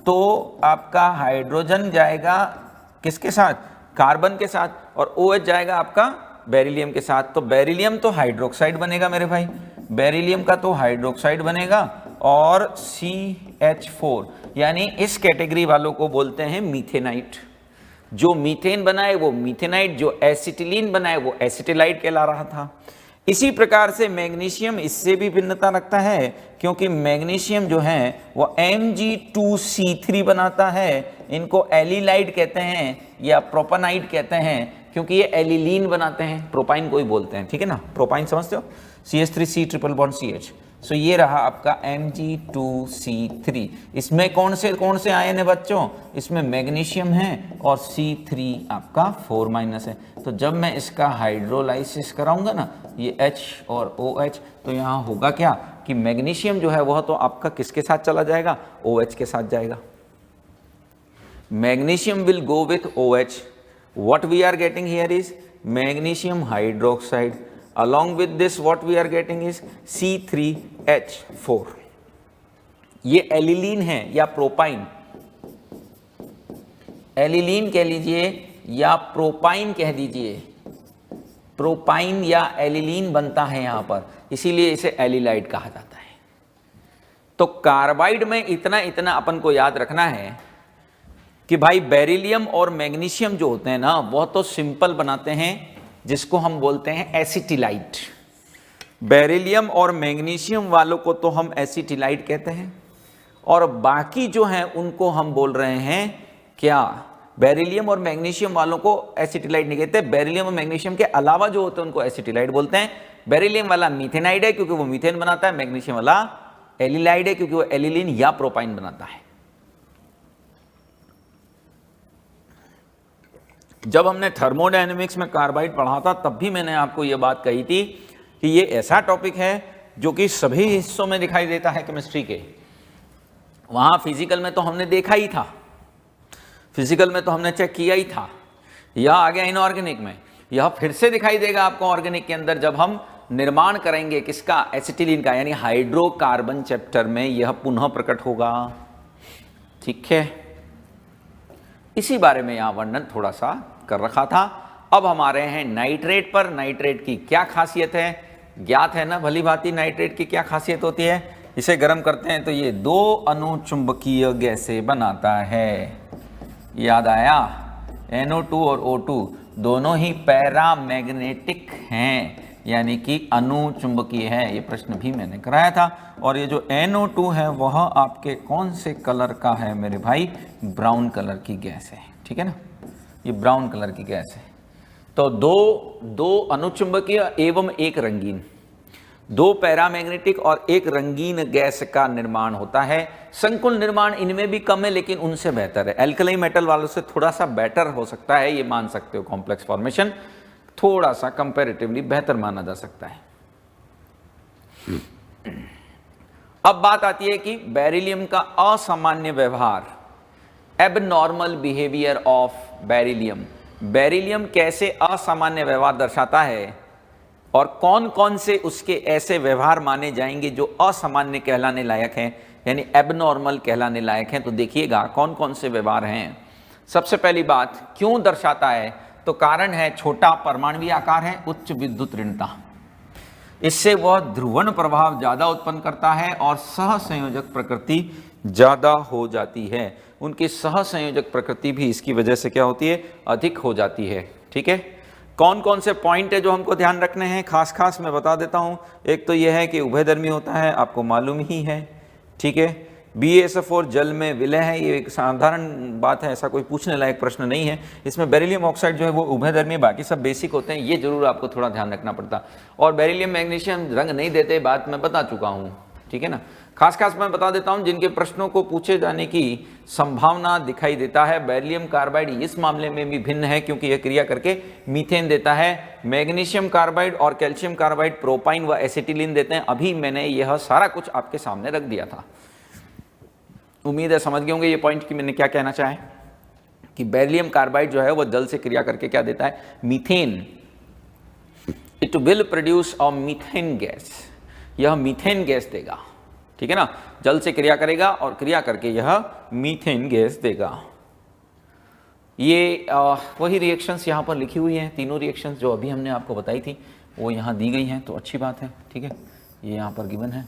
तो आपका हाइड्रोजन जाएगा किसके साथ, कार्बन के साथ, और OH जाएगा आपका बेरिलियम के साथ। तो बेरिलियम तो हाइड्रोक्साइड बनेगा मेरे भाई, बेरिलियम का तो हाइड्रोक्साइड बनेगा, और CH4, यानी इस कैटेगरी वालों को बोलते हैं मीथेनाइट। जो मीथेन बनाए वो मीथेनाइट, जो एसिटिलीन बनाए वो एसिटिलाइड कहला रहा था। इसी प्रकार से मैग्नीशियम इससे भी भिन्नता रखता है, क्योंकि मैग्नीशियम जो है वो Mg2C3 बनाता है। इनको एलिलाइड कहते हैं या प्रोपानाइड कहते हैं, क्योंकि ये एलिलीन बनाते हैं। प्रोपाइन को ही बोलते हैं, ठीक है ना, प्रोपाइन समझते हो, CH3C ट्रिपल बॉन्ड CH। सो ये रहा आपका Mg2C3। इसमें कौन से आयन है बच्चों, इसमें मैग्नीशियम है और C3 आपका 4 माइनस है। तो जब मैं इसका हाइड्रोलाइसिस कराऊंगा ना, ये H और OH, तो यहाँ होगा क्या कि मैग्नीशियम जो है वह तो आपका किसके साथ चला जाएगा, OH के साथ जाएगा। Magnesium will go with OH। what we are getting here is magnesium hydroxide, along with this what we are getting is C3H4। ये एलिलीन है या प्रोपाइन, एलिलीन कह लीजिए या प्रोपाइन कह दीजिए, प्रोपाइन या एलिलीन बनता है यहां पर, इसीलिए इसे एलिलाइड कहा जाता है। तो कार्बाइड में इतना अपन को याद रखना है कि भाई बेरिलियम और मैग्नीशियम जो होते हैं ना, वह तो सिंपल बनाते हैं, जिसको हम बोलते हैं एसिटिलाइड। बेरिलियम और मैग्नीशियम वालों को तो हम एसिटिलाइड कहते हैं, और बाकी जो हैं उनको हम बोल रहे हैं क्या, बेरिलियम और मैग्नीशियम वालों को एसिटिलाइड नहीं कहते। बेरिलियम और मैग्नीशियम के अलावा जो होते हैं उनको एसिटिलाइड बोलते हैं। बेरिलियम वाला मीथेनाइड है क्योंकि वो मीथेन बनाता है, मैग्नीशियम वाला एलिलाइड है क्योंकि वो एलिलीन या प्रोपाइन बनाता है। जब हमने थर्मोडायनेमिक्स में कार्बाइड पढ़ा था तब भी मैंने आपको यह बात कही थी कि ये ऐसा टॉपिक है जो कि सभी हिस्सों में दिखाई देता है केमिस्ट्री के। वहाँ फिजिकल में तो हमने देखा ही था, फिजिकल में तो हमने चेक किया ही था, यह आ गया इनऑर्गेनिक में, यह फिर से दिखाई देगा आपको ऑर्गेनिक के अंदर जब हम निर्माण करेंगे किसका, एसिटिलीन का, यानी हाइड्रोकार्बन चैप्टर में यह पुनः प्रकट होगा। ठीक है, इसी बारे में यहाँ वर्णन थोड़ा सा कर रखा था। अब हमारे हैं नाइट्रेट पर। नाइट्रेट की क्या खासियत है, ज्ञात है ना भली भांति नाइट्रेट की क्या खासियत होती है। इसे गर्म करते हैं तो ये दो अनुचुंबकीय गैसें बनाता है, याद आया, NO2 और O2 दोनों ही पैरामैग्नेटिक हैं, यानी कि अनुचुंबकीय है। ये प्रश्न भी मैंने कराया था। और ये जो NO2 है वह आपके कौन से कलर का है मेरे भाई, ब्राउन कलर की गैस है, ठीक है ना, ये ब्राउन कलर की गैस है। तो दो अनुचुंबकीय एवं एक रंगीन, दो पैरामैग्नेटिक और एक रंगीन गैस का निर्माण होता है। संकुल निर्माण इनमें भी कम है लेकिन उनसे बेहतर है। एल्कली मेटल वालों से थोड़ा सा बेटर हो सकता है, ये मान सकते हो। कॉम्प्लेक्स फॉर्मेशन थोड़ा सा कंपैरेटिवली बेहतर माना जा सकता है। अब बात आती है कि बेरिलियम का असामान्य व्यवहार, abnormal behaviour of beryllium. Beryllium कैसे असामान्य व्यवहार दर्शाता है और कौन कौन से उसके ऐसे व्यवहार माने जाएंगे जो असामान्य कहलाने लायक हैं, यानी एबनॉर्मल कहलाने लायक हैं। तो देखिएगा कौन कौन से व्यवहार हैं। सबसे पहली बात, क्यों दर्शाता है, तो कारण है छोटा परमाणुीय आकार है, उच्च विद्युत ऋणता। इससे वह ध्रुवण प्रभाव ज्यादा उत्पन्न करता है और सहसंयोजक प्रकृति ज्यादा हो जाती है। उनकी सहसंयोजक प्रकृति भी इसकी वजह से क्या होती है, अधिक हो जाती है। ठीक है, कौन कौन से पॉइंट है जो हमको ध्यान रखने हैं, खास मैं बता देता हूं। एक तो यह है कि उभयधर्मी होता है, आपको मालूम ही है। ठीक है, BaSO4 जल में विलय है, ये एक साधारण बात है, ऐसा कोई पूछने लायक प्रश्न नहीं है। इसमें बेरिलियम ऑक्साइड जो है वो उभयधर्मी, बाकी सब बेसिक होते हैं, ये जरूर आपको थोड़ा ध्यान रखना पड़ता। और बेरिलियम मैग्नीशियम रंग नहीं देते, बात मैं बता चुका हूँ। ठीक है ना, खास मैं बता देता हूं जिनके प्रश्नों को पूछे जाने की संभावना दिखाई देता है। बेरिलियम कार्बाइड इस मामले में भी भिन्न है क्योंकि यह क्रिया करके मीथेन देता है। मैग्नीशियम कार्बाइड और कैल्शियम कार्बाइड प्रोपाइन व एसिटिलीन देते हैं। अभी मैंने यह सारा कुछ आपके सामने रख दिया था। उम्मीद है समझ गए होंगे ये पॉइंट कि मैंने क्या कहना चाहा है, कि बेरिलियम कार्बाइड जो है वह जल से क्रिया करके क्या देता है, methane. It will produce a methane gas, यह मीथेन गैस देगा। ठीक है ना, जल से क्रिया करेगा और क्रिया करके यह मीथेन गैस देगा। ये वही रिएक्शंस यहाँ पर लिखी हुई हैं, तीनों रिएक्शंस जो अभी हमने आपको बताई थी वो यहाँ दी गई हैं, तो अच्छी बात है। ठीक है, ये यहाँ पर गिवन है।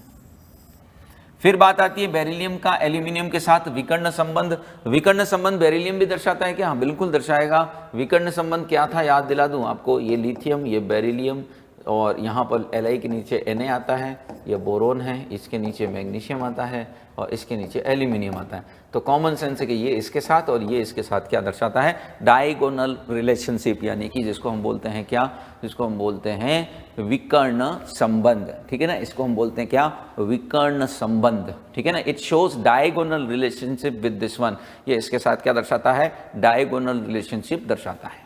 फिर बात आती है बेरिलियम का एल्यूमिनियम के साथ विकर्ण संबंध। विकर्ण संबंध बेरिलियम भी दर्शाता है क्या? हाँ, बिल्कुल दर्शाएगा। विकर्ण संबंध क्या था याद दिला दूं आपको, ये लिथियम, ये बेरिलियम, और यहाँ पर Li के नीचे Na आता है, ये बोरोन है, इसके नीचे मैग्नीशियम आता है और इसके नीचे एल्यूमिनियम आता है। तो कॉमन सेंस है कि ये इसके साथ और ये इसके साथ क्या दर्शाता है, डायगोनल रिलेशनशिप, यानी कि जिसको हम बोलते हैं क्या, जिसको हम बोलते हैं विकर्ण संबंध। ठीक है ना, इसको हम बोलते हैं क्या, विकर्ण संबंध। ठीक है ना, it shows diagonal relationship with this one. ये इसके साथ क्या दर्शाता है, डायगोनल रिलेशनशिप दर्शाता है।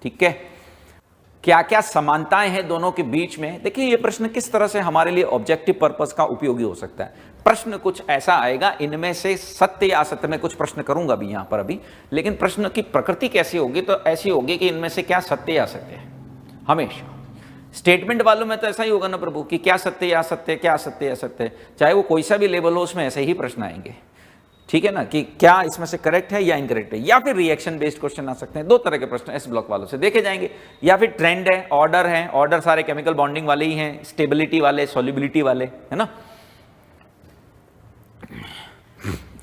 ठीक है, क्या क्या समानताएं हैं दोनों के बीच में। देखिए ये प्रश्न किस तरह से हमारे लिए ऑब्जेक्टिव पर्पस का उपयोगी हो सकता है। प्रश्न कुछ ऐसा आएगा, इनमें से सत्य या असत्य में कुछ प्रश्न करूंगा भी यहां पर अभी, लेकिन प्रश्न की प्रकृति कैसी होगी, तो ऐसी होगी कि इनमें से क्या सत्य या असत्य है। हमेशा स्टेटमेंट वालों में तो ऐसा ही होगा ना प्रभु, कि क्या सत्य या असत्य, क्या असत्य या असत्य, चाहे वो कोई सा भी लेवल हो उसमें ऐसे ही प्रश्न आएंगे। ठीक है ना, कि क्या इसमें से करेक्ट है या इनकरेक्ट है, या फिर रिएक्शन बेस्ड क्वेश्चन आ सकते हैं। दो तरह के प्रश्न एस ब्लॉक वालों से देखे जाएंगे, या फिर ट्रेंड है, ऑर्डर है, ऑर्डर सारे केमिकल बॉन्डिंग वाले ही हैं, स्टेबिलिटी वाले, सॉल्युबिलिटी वाले, है ना।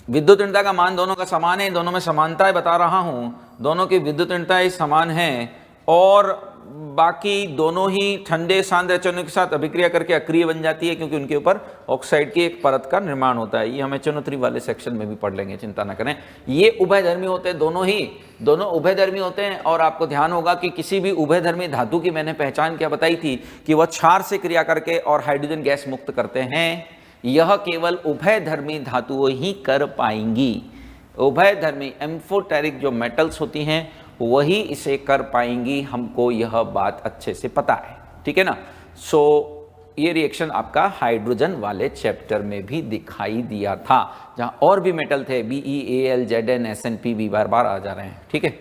विद्युत ऋणता का मान दोनों का समान है, दोनों में समानताएं बता रहा हूं, दोनों की विद्युत ऋणताएं समान है, और बाकी दोनों ही ठंडे सांद्र HNO के साथ अभिक्रिया करके अक्रिय बन जाती है, क्योंकि उनके ऊपर ऑक्साइड की एक परत का निर्माण होता है। ये हम HNO3 वाले सेक्शन में भी पढ़ लेंगे, चिंता न करें। ये उभयधर्मी होते हैं, दोनों उभयधर्मी होते हैं। और आपको ध्यान होगा कि किसी भी उभयधर्मी धातु की मैंने पहचान क्या बताई थी, कि वह क्षार से क्रिया करके और हाइड्रोजन गैस मुक्त करते हैं। यह केवल उभयधर्मी धातुओं ही कर पाएंगी। उभयधर्मी एम्फोटेरिक जो मेटल्स होती हैं वही इसे कर पाएंगी, हमको यह बात अच्छे से पता है। ठीक है ना। सो ये रिएक्शन आपका हाइड्रोजन वाले चैप्टर में भी दिखाई दिया था, जहां और भी मेटल थे, BeAl, Zn, SnP भी बार बार आ जा रहे हैं। ठीक है,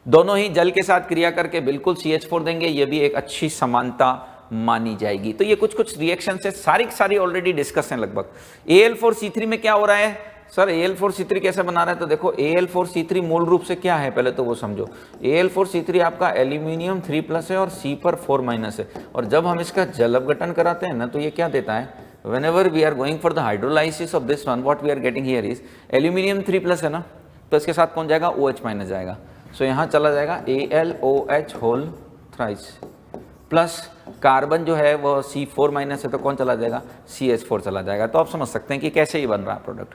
दोनों ही जल के साथ क्रिया करके बिल्कुल CH4 देंगे, ये भी एक अच्छी समानता मानी जाएगी। तो ये कुछ रिएक्शन से सारी ऑलरेडी डिस्कस हैं लगभग। Al4C3 में क्या हो रहा है सर, Al4C3 कैसे बना रहा है, तो देखो Al4C3 मूल रूप से क्या है पहले तो वो समझो। Al4C3 आपका एल्यूमिनियम 3+ है और C पर 4- है, और जब हम इसका जल अपघटन कराते हैं ना तो ये क्या देता है, whenever we are going for the hydrolysis of this one, what we are getting here is aluminium 3+ है ना, तो इसके साथ कौन जाएगा, OH- जाएगा। सो यहाँ चला जाएगा AlOH whole thrice, plus carbon जो है वो C4- है, तो कौन चला जाएगा, CH4 चला जाएगा। तो आप समझ सकते हैं कि कैसे ही बन रहा है प्रोडक्ट।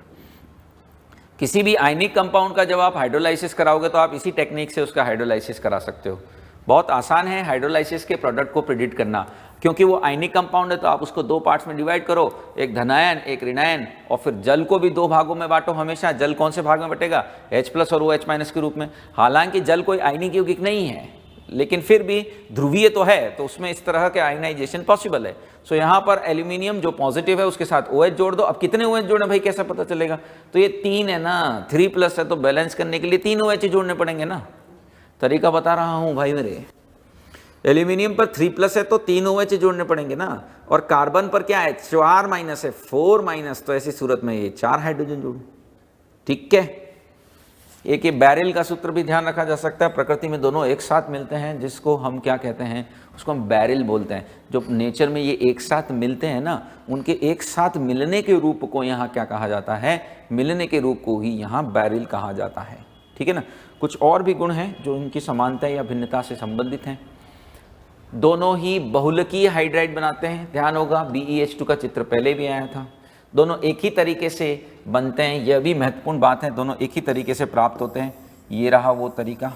किसी भी आयनिक कंपाउंड का जब आप हाइड्रोलाइसिस कराओगे तो आप इसी टेक्निक से उसका हाइड्रोलाइसिस करा सकते हो। बहुत आसान है हाइड्रोलाइसिस के प्रोडक्ट को प्रिडिक्ट करना, क्योंकि वो आयनिक कंपाउंड है तो आप उसको दो पार्ट्स में डिवाइड करो, एक धनायन एक ऋणायन, और फिर जल को भी दो भागों में बांटो। हमेशा जल कौन से भाग में बटेगा? H+ और OH- के रूप में। हालांकि जल कोई आयनिक यौगिक नहीं है, लेकिन फिर भी ध्रुवीय तो है, तो उसमें इस तरह के आयनाइजेशन पॉसिबल है। सो यहाँ पर एल्यूमिनियम जो पॉजिटिव है उसके साथ OH जोड़ दो। अब कितने OH जोड़े भाई, कैसे पता चलेगा? तो ये 3 है ना, 3+ है, तो बैलेंस करने के लिए 3 OH जोड़ने पड़ेंगे ना। तरीका बता रहा हूँ भाई मेरे। एल्यूमिनियम पर 3+ है तो 3 OH जोड़ने पड़ेंगे ना, और कार्बन पर क्या है? 4- है, 4-, तो ऐसी सूरत में ये 4 हाइड्रोजन जोड़ो। ठीक है। एक ये बैरिल का सूत्र भी ध्यान रखा जा सकता है। प्रकृति में दोनों एक साथ मिलते हैं, जिसको हम क्या कहते हैं? उसको हम बैरिल बोलते हैं। जो नेचर में ये एक साथ मिलते हैं ना, उनके एक साथ मिलने के रूप को यहाँ क्या कहा जाता है? मिलने के रूप को ही यहाँ बैरिल कहा जाता है। ठीक है ना। कुछ और भी गुण हैं जो इनकी समानता या भिन्नता से संबंधित हैं। दोनों ही बहुलकीय हाइड्राइड बनाते हैं। ध्यान होगा BeH2 का चित्र पहले भी आया था। दोनों एक ही तरीके से बनते हैं, यह भी महत्वपूर्ण बात है। दोनों एक ही तरीके से प्राप्त होते हैं। ये रहा वो तरीका,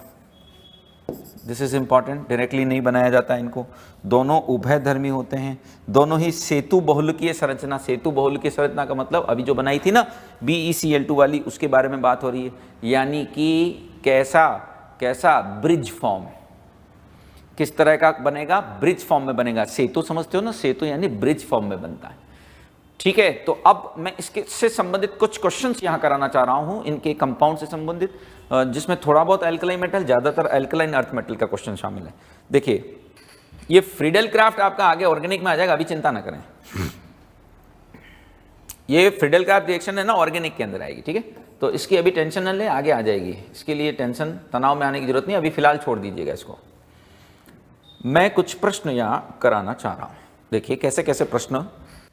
दिस इज इंपॉर्टेंट। डायरेक्टली नहीं बनाया जाता इनको। दोनों उभयधर्मी होते हैं। दोनों ही सेतु बहुलकीय संरचना। सेतु बहुलकीय संरचना का मतलब अभी जो बनाई थी ना BeCl2 वाली, उसके बारे में बात हो रही है। यानी कि कैसा ब्रिज फॉर्म, किस तरह का बनेगा? ब्रिज फॉर्म में बनेगा। सेतु समझते हो ना, सेतु यानी ब्रिज फॉर्म में बनता है। ठीक है। तो अब मैं इसके से संबंधित कुछ क्वेश्चंस यहां कराना चाह रहा हूं, इनके कंपाउंड से संबंधित, जिसमें थोड़ा बहुत एल्कलाइन मेटल, ज्यादातर एल्कलाइन अर्थ मेटल का क्वेश्चन शामिल है। देखिए, ये फ्रीडल क्राफ्ट आपका आगे ऑर्गेनिक में आ जाएगा, अभी चिंता ना करें। ये फ्रीडल क्राफ्ट रिएक्शन है ना, ऑर्गेनिक के अंदर आएगी। ठीक है। तो इसकी अभी टेंशन न ले, आगे आ जाएगी। इसके लिए टेंशन, तनाव में आने की जरूरत नहीं, अभी फिलहाल छोड़ दीजिएगा इसको। मैं कुछ प्रश्न यहां कराना चाह रहा हूं। देखिए कैसे कैसे प्रश्न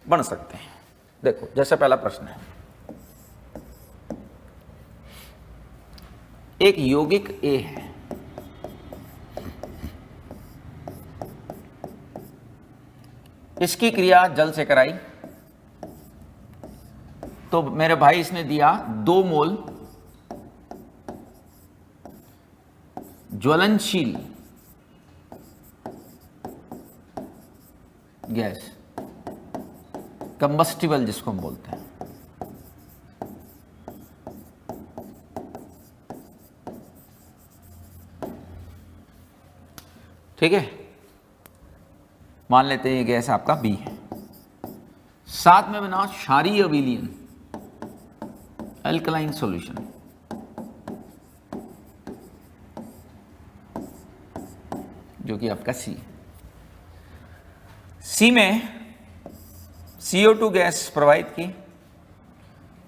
बन सकते हैं। देखो, जैसे पहला प्रश्न है, एक यौगिक A है, इसकी क्रिया जल से कराई, तो मेरे भाई इसने दिया 2 मोल ज्वलनशील गैस, कंबस्टिबल जिसको हम बोलते हैं। ठीक है। मान लेते हैं ये गैस आपका B है। साथ में बना क्षारीय विलयन, अल्कलाइन सॉल्यूशन, जो कि आपका C है। C में CO2 गैस प्रोवाइड की,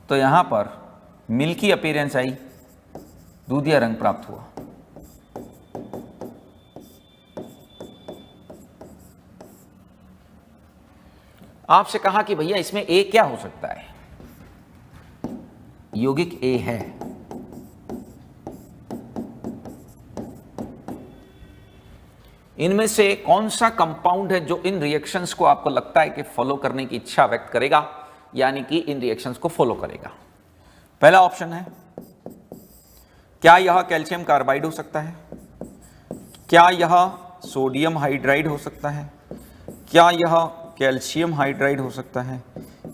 तो यहां पर मिल्की अपीयरेंस आई, दूधिया रंग प्राप्त हुआ। आपसे कहा कि भैया इसमें A क्या हो सकता है? यौगिक A है। इनमें से कौन सा कंपाउंड है जो इन रिएक्शंस को आपको लगता है कि फॉलो करने की इच्छा व्यक्त करेगा, यानी कि इन रिएक्शंस को फॉलो करेगा? पहला ऑप्शन है, क्या यह कैल्शियम कार्बाइड हो सकता है? क्या यह सोडियम हाइड्राइड हो सकता है? क्या यह कैल्शियम हाइड्राइड हो सकता है?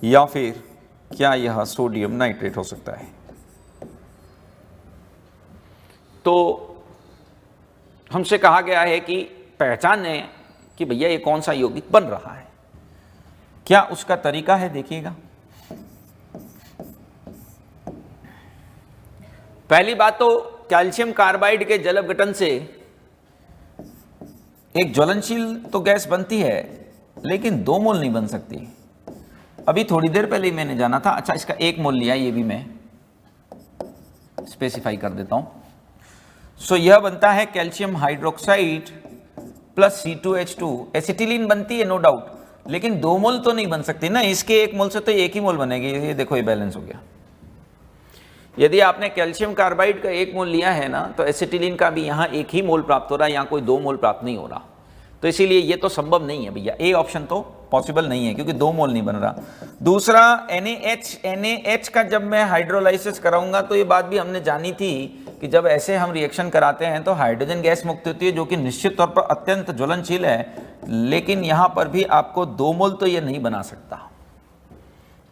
या फिर क्या यह सोडियम नाइट्रेट हो सकता है? तो हमसे कहा गया है कि पहचाने कि भैया ये कौन सा यौगिक बन रहा है। क्या उसका तरीका है? देखिएगा, पहली बात तो कैल्शियम कार्बाइड के जल अपघटन से एक ज्वलनशील तो गैस बनती है, लेकिन 2 मोल नहीं बन सकती। अभी थोड़ी देर पहले ही मैंने जाना था। अच्छा, इसका 1 मोल लिया, ये भी मैं स्पेसिफाई कर देता हूं। सो यह बनता है calcium hydroxide plus C2H2। Acetylene बनती है नो डाउट, लेकिन 2 मोल तो नहीं बन सकती ना। इसके 1 मोल से तो 1 ही मोल बनेगी। ये देखो, ये बैलेंस हो गया। यदि आपने कैल्शियम कार्बाइड का 1 मोल लिया है ना, तो एसिटिलीन का भी यहाँ 1 ही मोल प्राप्त हो रहा है, यहाँ कोई 2 मोल प्राप्त नहीं हो रहा। तो इसीलिए ये तो संभव नहीं है भैया, ए ऑप्शन तो पॉसिबल नहीं है, क्योंकि 2 मोल नहीं बन रहा। दूसरा NaH का जब मैं हाइड्रोलाइसिस कराऊंगा, तो ये बात भी हमने जानी थी कि जब ऐसे हम रिएक्शन कराते हैं तो हाइड्रोजन गैस मुक्त होती है, जो कि निश्चित तौर पर अत्यंत ज्वलनशील है, लेकिन यहाँ पर भी आपको 2 मोल तो ये नहीं बना सकता।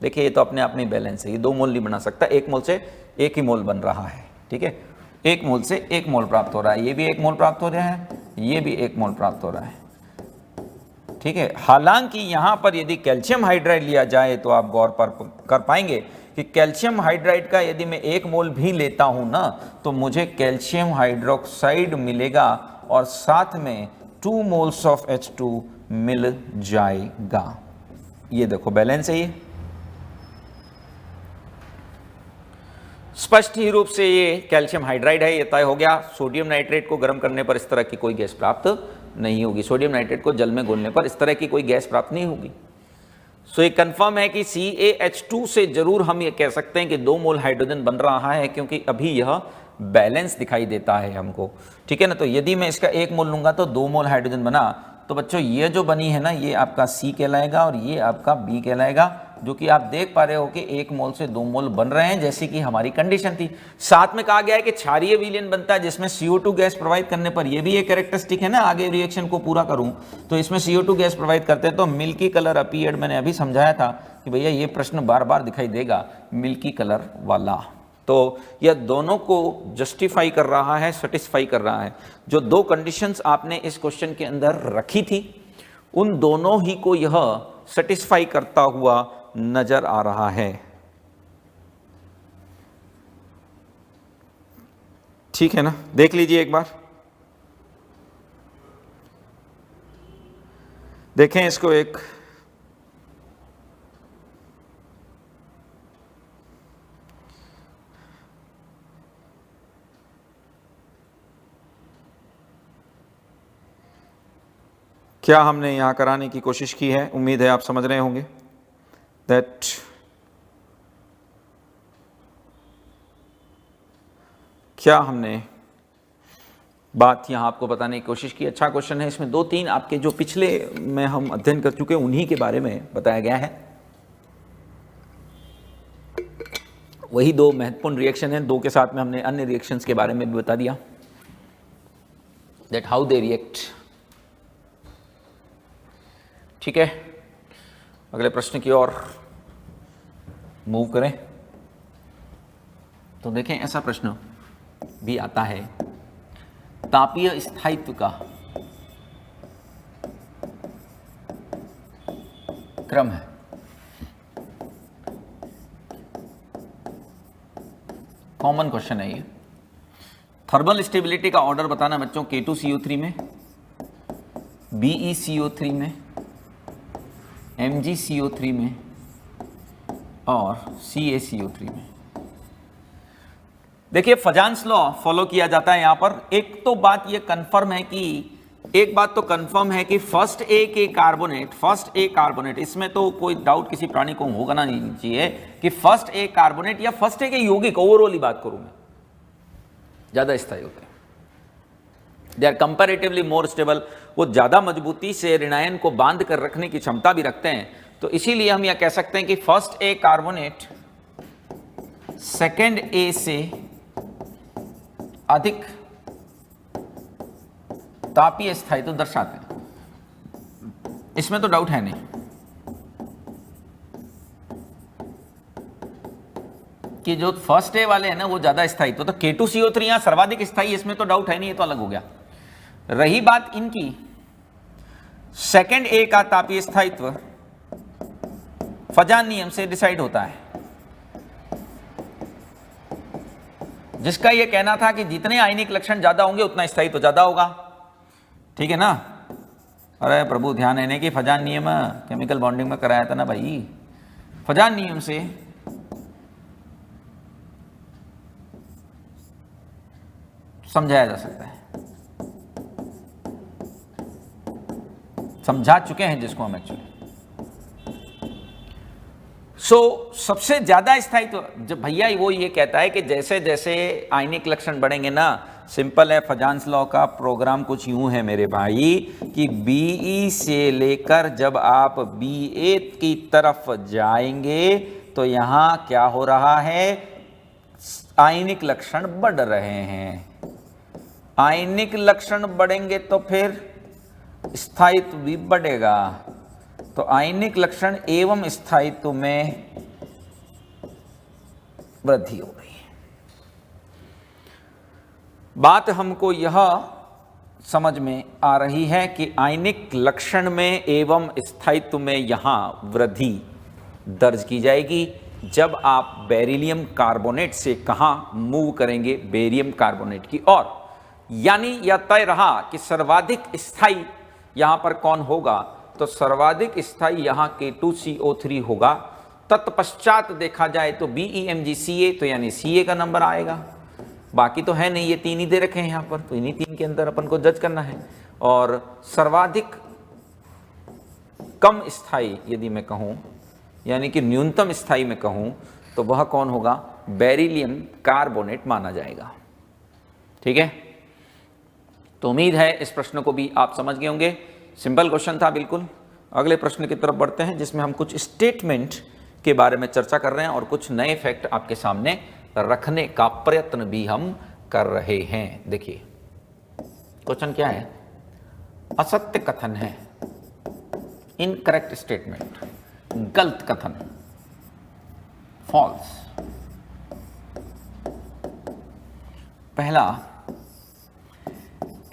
देखिए ये तो अपने आप में बैलेंस है, ये 2 मोल नहीं बना सकता, 1 मोल से 1 ही मोल बन रहा है। ठीक है, 1 मोल से 1 मोल प्राप्त हो रहा है, ये भी 1 मोल प्राप्त हो रहा है, ये भी 1 मोल प्राप्त हो रहा है। ठीक है, हालांकि यहां पर यदि कैल्शियम हाइड्राइड लिया जाए तो आप गौर पर कर पाएंगे कि कैल्शियम हाइड्राइड का यदि मैं 1 मोल भी लेता हूं ना, तो मुझे कैल्शियम हाइड्रोक्साइड मिलेगा और साथ में 2 मोल्स ऑफ H2 मिल जाएगा। ये देखो बैलेंस है, ये स्पष्ट ही रूप से ये कैल्शियम हाइड्राइड है, ये तय हो गया। सोडियम नाइट्रेट को गर्म करने पर इस तरह की कोई गैस प्राप्त नहीं होगी, सोडियम नाइट्रेट को जल में घोलने पर इस तरह की कोई गैस प्राप्त नहीं होगी। सो ये कंफर्म है कि CaH2 से जरूर हम ये कह सकते हैं कि 2 मोल हाइड्रोजन बन रहा है, क्योंकि अभी यह बैलेंस दिखाई देता है हमको। ठीक है ना, तो यदि मैं इसका 1 मोल लूंगा तो 2 मोल हाइड्रोजन बना, तो बच्चों ये जो बनी है ना, ये आपका C कहलाएगा और ये आपका B कहलाएगा, जो कि आप देख पा रहे हो कि 1 मोल से 2 मोल बन रहे हैं, जैसी कि हमारी कंडीशन थी। साथ में कहा गया है कि क्षारीय विलयन बनता है जिसमें CO2 गैस प्रोवाइड करने पर, ये भी एक कैरेक्टरिस्टिक है ना, आगे रिएक्शन को पूरा करूं तो इसमें CO2 गैस प्रोवाइड करते हैं तो मिल्की कलर अपीयर्ड। मैंने अभी समझाया था कि भैया ये प्रश्न बार बार दिखाई देगा, मिल्की कलर वाला। तो यह दोनों को जस्टिफाई कर रहा है, सेटिस्फाई कर रहा है। जो 2 कंडीशंस आपने इस क्वेश्चन के अंदर रखी थी, उन दोनों ही को यह सेटिस्फाई करता हुआ नजर आ रहा है। ठीक है ना, देख लीजिए एक बार, देखें इसको एक क्या हमने यहां कराने की कोशिश की है। उम्मीद है आप समझ रहे होंगे दैट क्या हमने बात यहां आपको बताने की कोशिश की। अच्छा क्वेश्चन है, इसमें 2-3 आपके जो पिछले में हम अध्ययन कर चुके हैं उन्हीं के बारे में बताया गया है। वही 2 महत्वपूर्ण रिएक्शन हैं, 2 के साथ में हमने अन्य रिएक्शंस के बारे में भी बता दिया, दैट हाउ दे रिएक्ट। ठीक है, अगले प्रश्न की ओर मूव करें तो देखें, ऐसा प्रश्न भी आता है, तापीय स्थायित्व का क्रम है। कॉमन क्वेश्चन है ये। थर्मल स्टेबिलिटी का ऑर्डर बताना बच्चों, K2CO3 में, BeCO3 में, MgCO3 में और CaCO3 में। देखिए फजान्स लॉ फॉलो किया जाता है यहां पर। एक तो बात ये कंफर्म है कि, एक बात तो कंफर्म है कि फर्स्ट ए कार्बोनेट, इसमें तो कोई डाउट किसी प्राणी को होगा ना नहीं चाहिए कि फर्स्ट ए कार्बोनेट या फर्स्ट ए के यौगिक, ओवरऑल ही बात करूं मैं, ज्यादा स्थायी होते हैं। They are comparatively more stable, वो ज्यादा मजबूती से ऋणायन को बांध कर रखने की क्षमता भी रखते हैं। तो इसीलिए हम यह कह सकते हैं कि फर्स्ट ए कार्बोनेट सेकेंड ए से अधिक तापीय स्थायित्व तो दर्शाते हैं, इसमें तो डाउट है नहीं। कि जो फर्स्ट ए वाले हैं ना वो ज्यादा स्थायित्व, तो K2CO3 यहां सर्वाधिक स्थायी, इसमें तो डाउट है नहीं, ये तो अलग हो गया। रही बात इनकी सेकेंड ए का तापीय स्थायित्व फजान नियम से डिसाइड होता है, जिसका यह कहना था कि जितने आयनिक लक्षण ज्यादा होंगे उतना स्थायित्व तो ज्यादा होगा। ठीक है ना। अरे प्रभु ध्यान देने की, फजान नियम केमिकल बॉन्डिंग में कराया था ना भाई। फजान नियम से समझाया जा सकता है, समझा चुके हैं जिसको हम एक्चुअली। सबसे ज्यादा स्थायित्व जब भैया वो ये कहता है कि जैसे जैसे आयनिक लक्षण बढ़ेंगे ना, सिंपल है, फजान्स लॉ का प्रोग्राम कुछ यूं है मेरे भाई कि BE से लेकर जब आप BA की तरफ जाएंगे तो यहां क्या हो रहा है, आयनिक लक्षण बढ़ रहे हैं। आयनिक लक्षण बढ़ेंगे तो फिर स्थायित्व भी बढ़ेगा। तो आयनिक लक्षण एवं स्थायित्व में वृद्धि हो रही है। बात हमको यह समझ में आ रही है कि आयनिक लक्षण में एवं स्थायित्व में यहां वृद्धि दर्ज की जाएगी जब आप बेरिलियम कार्बोनेट से कहां मूव करेंगे, बेरियम कार्बोनेट की ओर। यानी यह तय रहा कि सर्वाधिक स्थायी यहां पर कौन होगा, तो सर्वाधिक स्थायी यहां K2CO3 होगा। तत्पश्चात देखा जाए तो BeMgCa, तो यानी Ca का नंबर आएगा। बाकी तो है नहीं, ये तीन ही दे रखे हैं यहां पर, तो इन्हीं तीन के अंदर अपन को जज करना है। और सर्वाधिक कम स्थायी यदि मैं कहूं, यानी कि न्यूनतम स्थायी में कहूं, तो वह कौन होगा, बेरिलियम कार्बोनेट माना जाएगा। ठीक है, तो उम्मीद है इस प्रश्न को भी आप समझ गए होंगे। सिंपल क्वेश्चन था बिल्कुल। अगले प्रश्न की तरफ बढ़ते हैं जिसमें हम कुछ स्टेटमेंट के बारे में चर्चा कर रहे हैं और कुछ नए फैक्ट आपके सामने रखने का प्रयत्न भी हम कर रहे हैं। देखिए क्वेश्चन क्या है, असत्य कथन है, इनकरेक्ट स्टेटमेंट, गलत कथन, फॉल्स। पहला,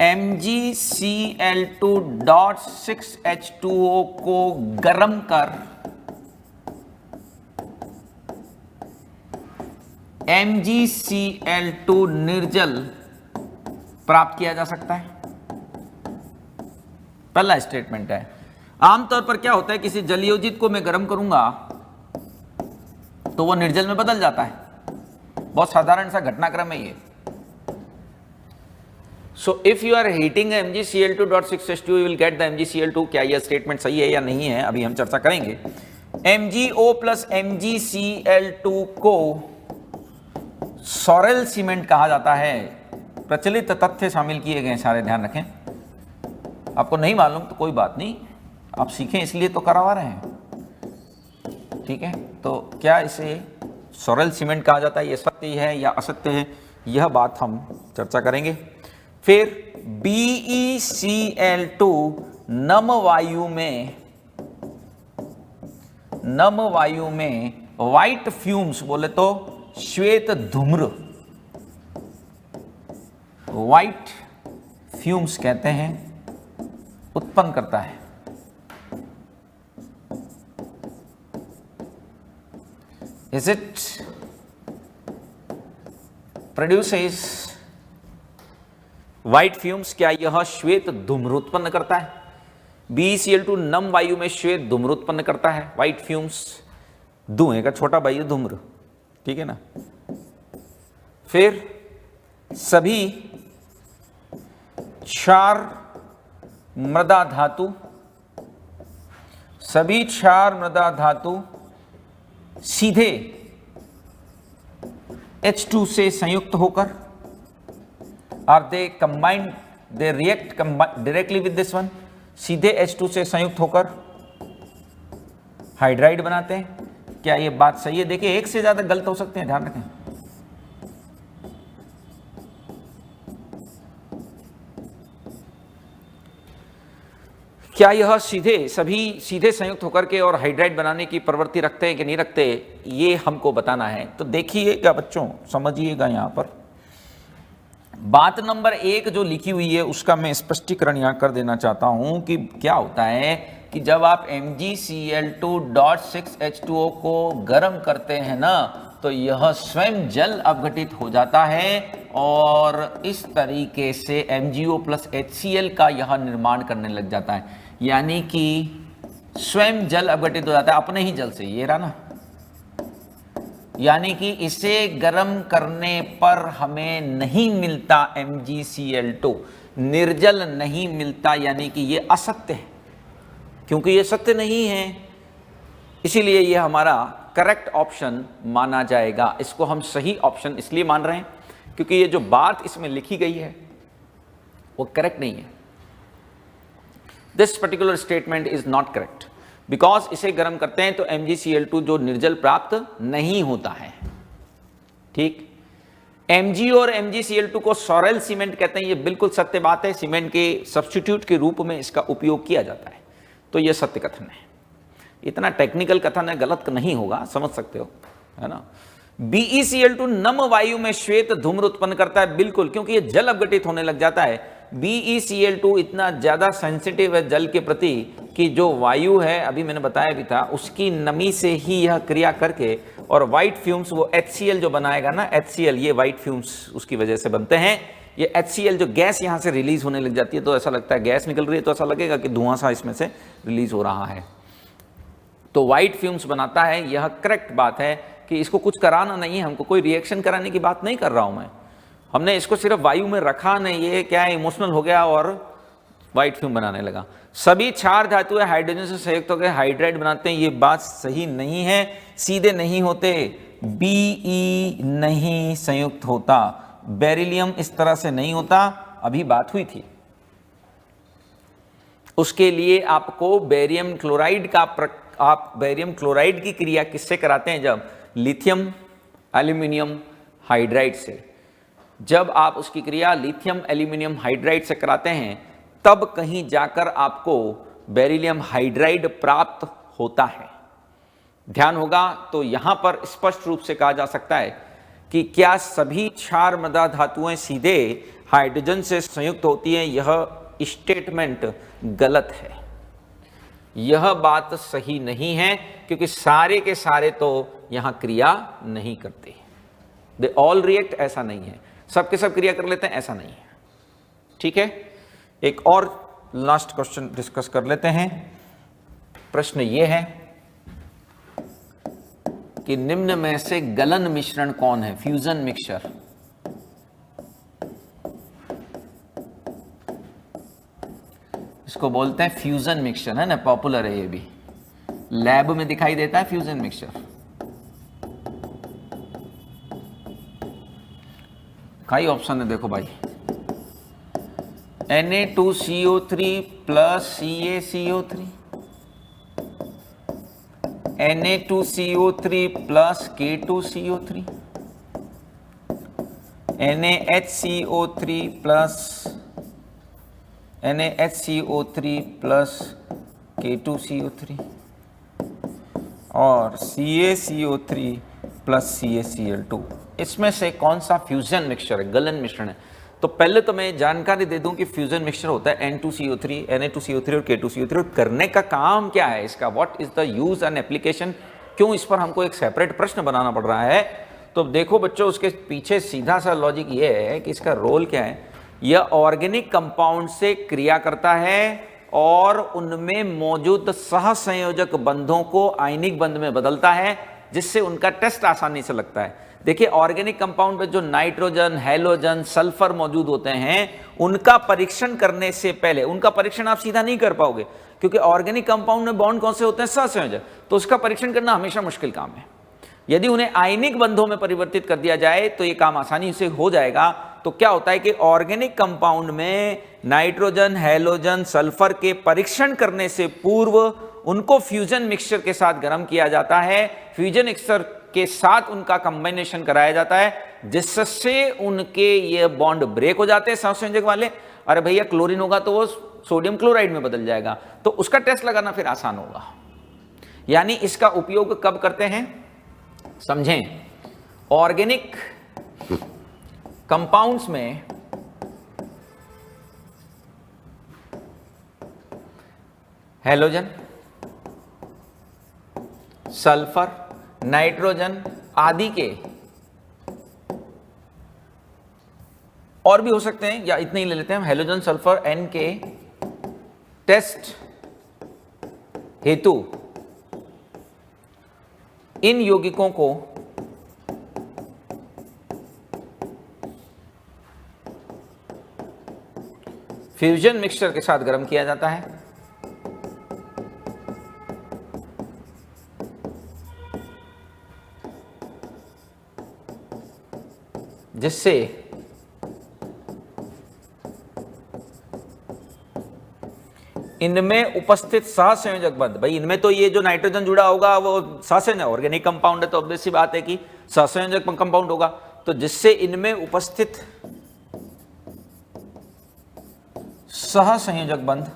MgCl2.6H2O को गर्म कर MgCl2 निर्जल प्राप्त किया जा सकता है। पहला स्टेटमेंट है। आमतौर पर क्या होता है, किसी जलयोजित को मैं गर्म करूंगा तो वो निर्जल में बदल जाता है। बहुत साधारण सा घटनाक्रम है ये। So if you are heating MgCl2.6H2, you will get the MgCl2। क्या यह स्टेटमेंट सही है या नहीं है, अभी हम चर्चा करेंगे। MgO प्लस MgCl2 को सॉरेल सीमेंट कहा जाता है। प्रचलित तथ्य शामिल किए गए, सारे ध्यान रखें। आपको नहीं मालूम तो कोई बात नहीं, आप सीखें इसलिए तो करवा रहे हैं। ठीक है, तो क्या इसे सॉरेल सीमेंट कहा जाता है, ये सत्य है या असत्य है, यह बात हम चर्चा करेंगे। फिर BeCl2 नम वायु में व्हाइट फ्यूम्स, बोले तो श्वेत धूम्र, व्हाइट फ्यूम्स कहते हैं, उत्पन्न करता है। Is it produces white fumes, क्या यह श्वेत धूम्र उत्पन्न करता है? BeCl2 नम वायु में श्वेत धूम्र उत्पन्न करता है, व्हाइट फ्यूम्स, धुएं का छोटा भाई धूम्र। ठीक है ना। फिर सभी क्षार मृदा धातु सीधे H2 से संयुक्त होकर, और they react directly with this one, सीधे H2 से संयुक्त होकर हाइड्राइड बनाते हैं। क्या ये बात सही है? देखिए एक से ज्यादा गलत हो सकते हैं, ध्यान रखें। क्या यह सभी सीधे संयुक्त होकर के और हाइड्राइड बनाने की प्रवृत्ति रखते हैं कि नहीं रखते, ये हमको बताना है। तो देखिएगा बच्चों, समझिएगा। यहां पर बात नंबर 1 जो लिखी हुई है उसका मैं स्पष्टीकरण यहां कर देना चाहता हूं कि क्या होता है कि जब आप MgCl2.6H2O को गर्म करते हैं ना, तो यह स्वयं जल अपघटित हो जाता है और इस तरीके से MgO प्लस HCl का यह निर्माण करने लग जाता है। यानी कि स्वयं जल अपघटित हो जाता है अपने ही जल से, ये रहा ना। यानी कि इसे गर्म करने पर हमें नहीं मिलता MgCl2, निर्जल नहीं मिलता, यानी कि ये असत्य है। क्योंकि ये सत्य नहीं है, इसीलिए ये हमारा करेक्ट ऑप्शन माना जाएगा। इसको हम सही ऑप्शन इसलिए मान रहे हैं क्योंकि ये जो बात इसमें लिखी गई है वो करेक्ट नहीं है। This particular statement is not correct because इसे गर्म करते हैं तो MgCl2 जो निर्जल प्राप्त नहीं होता है। ठीक, Mg और MgCl2 को सॉरेल सीमेंट कहते हैं, ये बिल्कुल सत्य बात है। सीमेंट के सब्स्टिट्यूट के रूप में इसका उपयोग किया जाता है, तो ये सत्य कथन है। इतना टेक्निकल कथन है, गलत नहीं होगा, समझ सकते हो, है ना। BeCl2 नम वायु में श्वेत धूम्र उत्पन्न करता है, बिल्कुल, क्योंकि ये जल अपघटित होने लग जाता है। BeCl2 इतना ज्यादा सेंसिटिव है जल के प्रति कि जो वायु है, अभी मैंने बताया भी था, उसकी नमी से ही यह क्रिया करके और व्हाइट फ्यूम्स, वो HCl जो बनाएगा ना, HCl, ये व्हाइट फ्यूम्स उसकी वजह से बनते हैं। ये HCl जो गैस यहां से रिलीज होने लग जाती है, तो ऐसा लगता है गैस निकल रही है, तो ऐसा लगेगा कि धुआं सा इसमें से रिलीज हो रहा है, तो व्हाइट फ्यूम्स बनाता है। यह करेक्ट बात है कि इसको कुछ कराना नहीं है, हमको कोई रिएक्शन कराने की बात नहीं कर रहा हूं मैं, हमने इसको सिर्फ वायु में रखा नहीं, ये क्या है, इमोशनल हो गया और व्हाइट फ्यूम बनाने लगा। सभी क्षार धातुएं हाइड्रोजन से संयुक्त होकर हाइड्राइड बनाते हैं, ये बात सही नहीं है, सीधे नहीं होते। Be नहीं संयुक्त होता, बेरिलियम इस तरह से नहीं होता, अभी बात हुई थी। उसके लिए आपको बेरियम क्लोराइड का आप बेरियम क्लोराइड की क्रिया किससे कराते हैं? जब लिथियम एल्यूमिनियम हाइड्राइड से, जब आप उसकी क्रिया लिथियम एल्यूमिनियम हाइड्राइड से कराते हैं, तब कहीं जाकर आपको बेरिलियम हाइड्राइड प्राप्त होता है। ध्यान होगा तो यहां पर स्पष्ट रूप से कहा जा सकता है कि क्या सभी क्षार मृदा धातुएं सीधे हाइड्रोजन से संयुक्त होती हैं? यह स्टेटमेंट गलत है, यह बात सही नहीं है, क्योंकि सारे के सारे तो यहां क्रिया नहीं करते, दे ऑल रिएक्ट, ऐसा नहीं है, सबके सब क्रिया कर लेते हैं, ऐसा नहीं है। ठीक है, एक और लास्ट क्वेश्चन डिस्कस कर लेते हैं। प्रश्न यह है कि निम्न में से गलन मिश्रण कौन है? Fusion mixture. इसको बोलते हैं फ्यूजन मिक्सचर, है ना, पॉपुलर है, ये भी लैब में दिखाई देता है फ्यूजन मिक्सचर। कई ऑप्शन है, देखो भाई, Na2CO3 plus CaCO3, Na2CO3 plus K2CO3, NaHCO3 plus K2CO3 और CaCO3 प्लस CaCl2। इसमें से कौन सा फ्यूजन मिक्सचर है, गलन मिश्रण है? तो पहले तो मैं जानकारी दे दूं कि फ्यूजन मिक्सचर होता है N2CO3, Na2CO3 और K2CO3, और करने का काम क्या है इसका, what is the use and application, क्यों इस पर हमको एक सेपरेट प्रश्न बनाना पड़ रहा है? तो देखो बच्चों, उसके पीछे सीधा सा लॉजिक ये है कि इसका रोल क्या है। यह ऑर्गेनिक कंपाउंड से क्रिया करता है और उनमें मौजूद सहसंयोजक बंधों को आयनिक बंध में बदलता है, जिससे उनका टेस्ट आसानी से लगता है। देखिए, ऑर्गेनिक कंपाउंड में जो नाइट्रोजन, हैलोजन, सल्फर मौजूद होते हैं, उनका परीक्षण करने से पहले, उनका परीक्षण आप सीधा नहीं कर पाओगे, क्योंकि ऑर्गेनिक कंपाउंड में बॉन्ड कौन से होते हैं? सहसंयोजक, तो उसका परीक्षण करना हमेशा मुश्किल काम है। यदि उन्हें आयनिक बंधों में परिवर्तित कर दिया जाए तो ये काम आसानी से हो जाएगा। तो क्या होता है कि ऑर्गेनिक कंपाउंड में नाइट्रोजन, हैलोजन, सल्फर के परीक्षण करने से पूर्व उनको फ्यूजन मिक्सचर के साथ गर्म किया जाता है, फ्यूजन मिक्सचर के साथ उनका कंबाइनेशन कराया जाता है, जिससे उनके ये बॉन्ड ब्रेक हो जाते हैं सहसंयोजक वाले। अरे भैया, क्लोरीन होगा तो वो सोडियम क्लोराइड में बदल जाएगा, तो उसका टेस्ट लगाना फिर आसान होगा। यानी इसका उपयोग कब करते हैं, समझें। ऑर्गेनिक कंपाउंड्स में हैलोजन, सल्फर, नाइट्रोजन आदि के, और भी हो सकते हैं या इतने ही ले लेते हैं हम, हैलोजन, सल्फर, N के टेस्ट हेतु इन यौगिकों को फ्यूजन मिक्सचर के साथ गर्म किया जाता है, जिससे इनमें उपस्थित सहसंयोजक बंध, भाई इनमें तो ये जो नाइट्रोजन जुड़ा होगा वो सहसंयोजक, ऑर्गेनिक कंपाउंड है तो ऑब्वियस सी बात है कि सहसंयोजक कंपाउंड होगा, तो जिससे इनमें उपस्थित सहसंयोजक बंध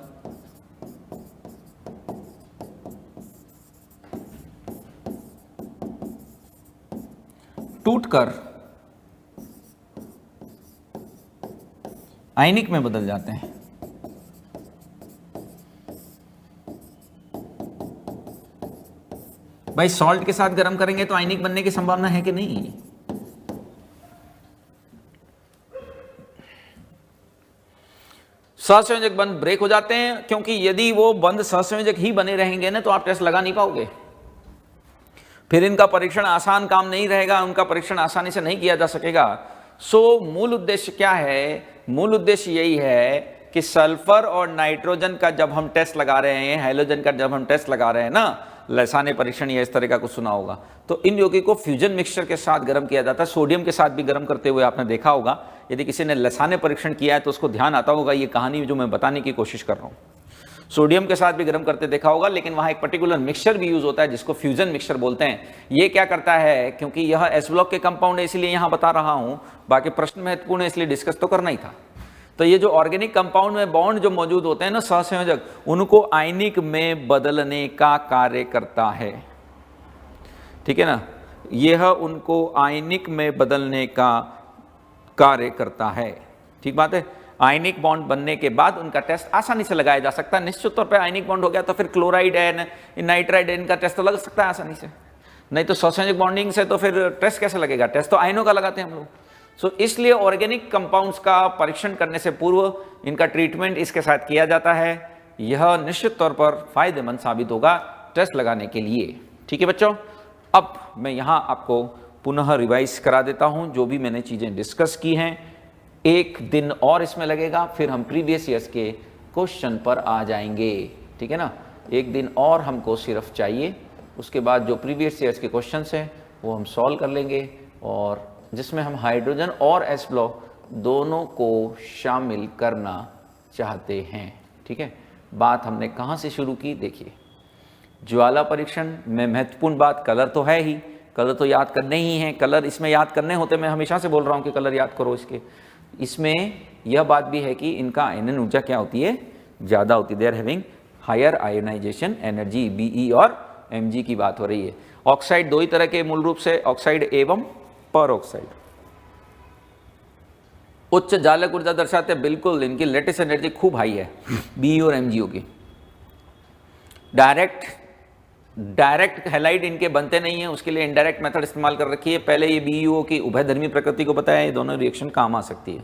टूटकर आयनिक में बदल जाते हैं। भाई सॉल्ट के साथ गर्म करेंगे तो आयनिक बनने की संभावना है कि नहीं? सहसंयोजक बंध ब्रेक हो जाते हैं, क्योंकि यदि वो बंध सहसंयोजक ही बने रहेंगे ना तो आप टेस्ट लगा नहीं पाओगे, फिर इनका परीक्षण आसान काम नहीं रहेगा, उनका परीक्षण आसानी से नहीं किया जा सकेगा। सो मूल उद्देश्य क्या है? मूल उद्देश्य यही है कि सल्फर और नाइट्रोजन का जब हम टेस्ट लगा रहे हैं, हैलोजन का जब हम टेस्ट लगा रहे हैं ना, लसाने परीक्षण या इस तरह का कुछ सुना होगा, तो इन यौगिक को फ्यूजन मिक्सचर के साथ गर्म किया जाता है। सोडियम के साथ भी गर्म करते हुए आपने देखा होगा। यदि किसी ने लसाने परीक्षण किया है तो उसको ध्यान आता होगा ये कहानी जो मैं बताने की कोशिश कर रहा हूँ। सोडियम के साथ भी गर्म करते देखा होगा, लेकिन वहां एक पर्टिकुलर मिक्सचर भी यूज होता है जिसको फ्यूजन मिक्सचर बोलते हैं। ये क्या करता है, क्योंकि यह एस ब्लॉक के कंपाउंड है इसलिए यहां बता रहा हूं, बाकी प्रश्न महत्वपूर्ण है इसलिए डिस्कस तो करना ही था। तो ये जो ऑर्गेनिक कंपाउंड में बॉन्ड जो मौजूद होते हैं ना सहसंयोजक, उनको आयनिक में बदलने का कार्य करता है। ठीक है ना, यह उनको आयनिक में बदलने का कार्य करता है। ठीक बात है। आयनिक बॉन्ड बनने के बाद उनका टेस्ट आसानी से लगाया जा सकता है। निश्चित तौर पे आयनिक बॉन्ड हो गया तो फिर क्लोराइड है, नाइट्राइड है, इनका टेस्ट तो लग सकता है आसानी से। नहीं तो सहसंयोजक बॉन्डिंग से तो फिर टेस्ट कैसे लगेगा? टेस्ट तो आयनों का लगाते हैं हम लोग। सो इसलिए ऑर्गेनिक कंपाउंड्स का परीक्षण करने से पूर्व इनका ट्रीटमेंट इसके साथ किया जाता है। यह निश्चित तौर पर फायदेमंद साबित होगा टेस्ट लगाने के लिए। ठीक है बच्चों, अब मैं यहाँ आपको पुनः रिवाइज करा देता हूँ जो भी मैंने चीज़ें डिस्कस की हैं। एक दिन और इसमें लगेगा, फिर हम प्रीवियस ईयर्स के क्वेश्चन पर आ जाएंगे। ठीक है ना, एक दिन और हमको सिर्फ चाहिए, उसके बाद जो प्रीवियस ईयर्स के क्वेश्चन हैं वो हम सॉल्व कर लेंगे, और जिसमें हम हाइड्रोजन और एस ब्लॉक दोनों को शामिल करना चाहते हैं। ठीक है, बात हमने कहाँ से शुरू की? देखिए, ज्वाला परीक्षण में महत्वपूर्ण बात कलर तो है ही, कलर तो याद करने ही हैं। कलर इसमें याद करने होते, मैं हमेशा से बोल रहा हूँ कि कलर याद करो इसके। इसमें यह बात भी है कि इनका आयनन ऊर्जा क्या होती है? ज़्यादा होती है। They are having higher ionisation energy, BE और एमजी की बात हो रही है। ऑक्साइड दो ही तरह के मूल रूप से, ऑक्साइड एवं पर ऑक्साइड। उच्च जालक ऊर्जा दर्शाते हैं, बिल्कुल इनकी लेटेस्ट एनर्जी खूब हाई है बीई और एमजीओ की। डायरेक्ट हैलाइड इनके बनते नहीं है, उसके लिए इनडायरेक्ट मेथड इस्तेमाल कर रखी है। पहले ये बीईओ की उभयधर्मी प्रकृति को बताया, ये दोनों रिएक्शन काम आ सकती है।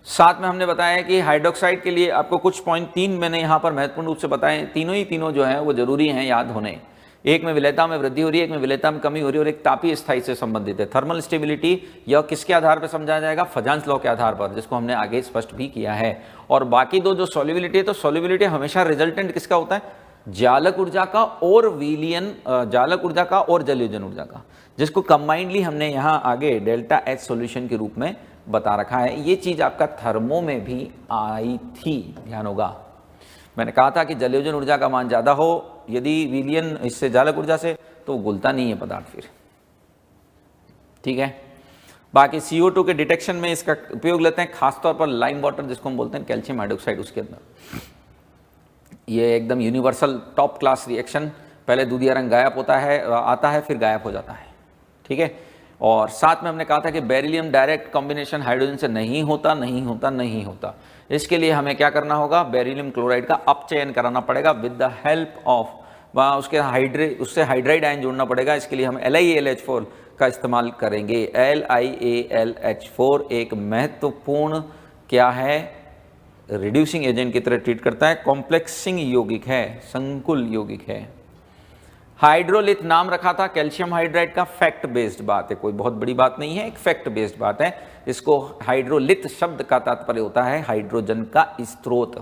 साथ में हमने बताया कि हाइड्रोक्साइड के लिए आपको कुछ पॉइंट 3 मैंने यहाँ पर महत्वपूर्ण रूप से बताए। तीनों जो है वो जरूरी हैं याद होने। एक में विलेयता में वृद्धि हो रही है, एक में विलेयता में कमी हो रही है, और एक तापीय स्थायी से संबंधित है। थर्मल स्टेबिलिटी यह किसके आधार पर समझा जाएगा? फजांस लॉ के आधार पर, जिसको हमने आगे स्पष्ट भी किया है। और बाकी दो जो सॉल्युबिलिटी है, तो सॉल्युबिलिटी हमेशा रिजल्टेंट किसका होता है? जालक ऊर्जा का और विलियन, जालक ऊर्जा का और जलयोजन ऊर्जा का, जिसको कंबाइंडली हमने यहाँ आगे डेल्टा एच सॉल्यूशन के रूप में बता रखा है। ये चीज आपका थर्मो में भी आई थी, ध्यान होगा। मैंने कहा था कि जलयोजन ऊर्जा का मान ज्यादा हो यदि विलियन इससे जालक ऊर्जा से, तो वो घुलता नहीं है पदार्थ फिर। ठीक है, बाकी CO2 के डिटेक्शन में इसका उपयोग लेते हैं, खासतौर पर लाइम वाटर जिसको हम बोलते हैं कैल्शियम हाइड्रोक्साइड, उसके अंदर ये एकदम यूनिवर्सल टॉप क्लास रिएक्शन। पहले दूधिया रंग गायब होता है, आता है, फिर गायब हो जाता है। ठीक है, और साथ में हमने कहा था कि बेरिलियम डायरेक्ट कॉम्बिनेशन हाइड्रोजन से नहीं होता। इसके लिए हमें क्या करना होगा? बेरिलियम क्लोराइड का अपचयन कराना पड़ेगा विद द हेल्प ऑफ उससे हाइड्राइड आयन जोड़ना पड़ेगा। इसके लिए हम LiAlH4 का इस्तेमाल करेंगे। LiAlH4 एक महत्वपूर्ण क्या है? रिड्यूसिंग एजेंट की तरह ट्रीट करता है, कॉम्प्लेक्सिंग यौगिक है, संकुल यौगिक है। हाइड्रोलिथ नाम रखा था कैल्शियम हाइड्राइड का, फैक्ट बेस्ड बात है, कोई बहुत बड़ी बात नहीं है, एक फैक्ट बेस्ड बात है। इसको हाइड्रोलिथ शब्द का तात्पर्य होता है हाइड्रोजन का स्रोत,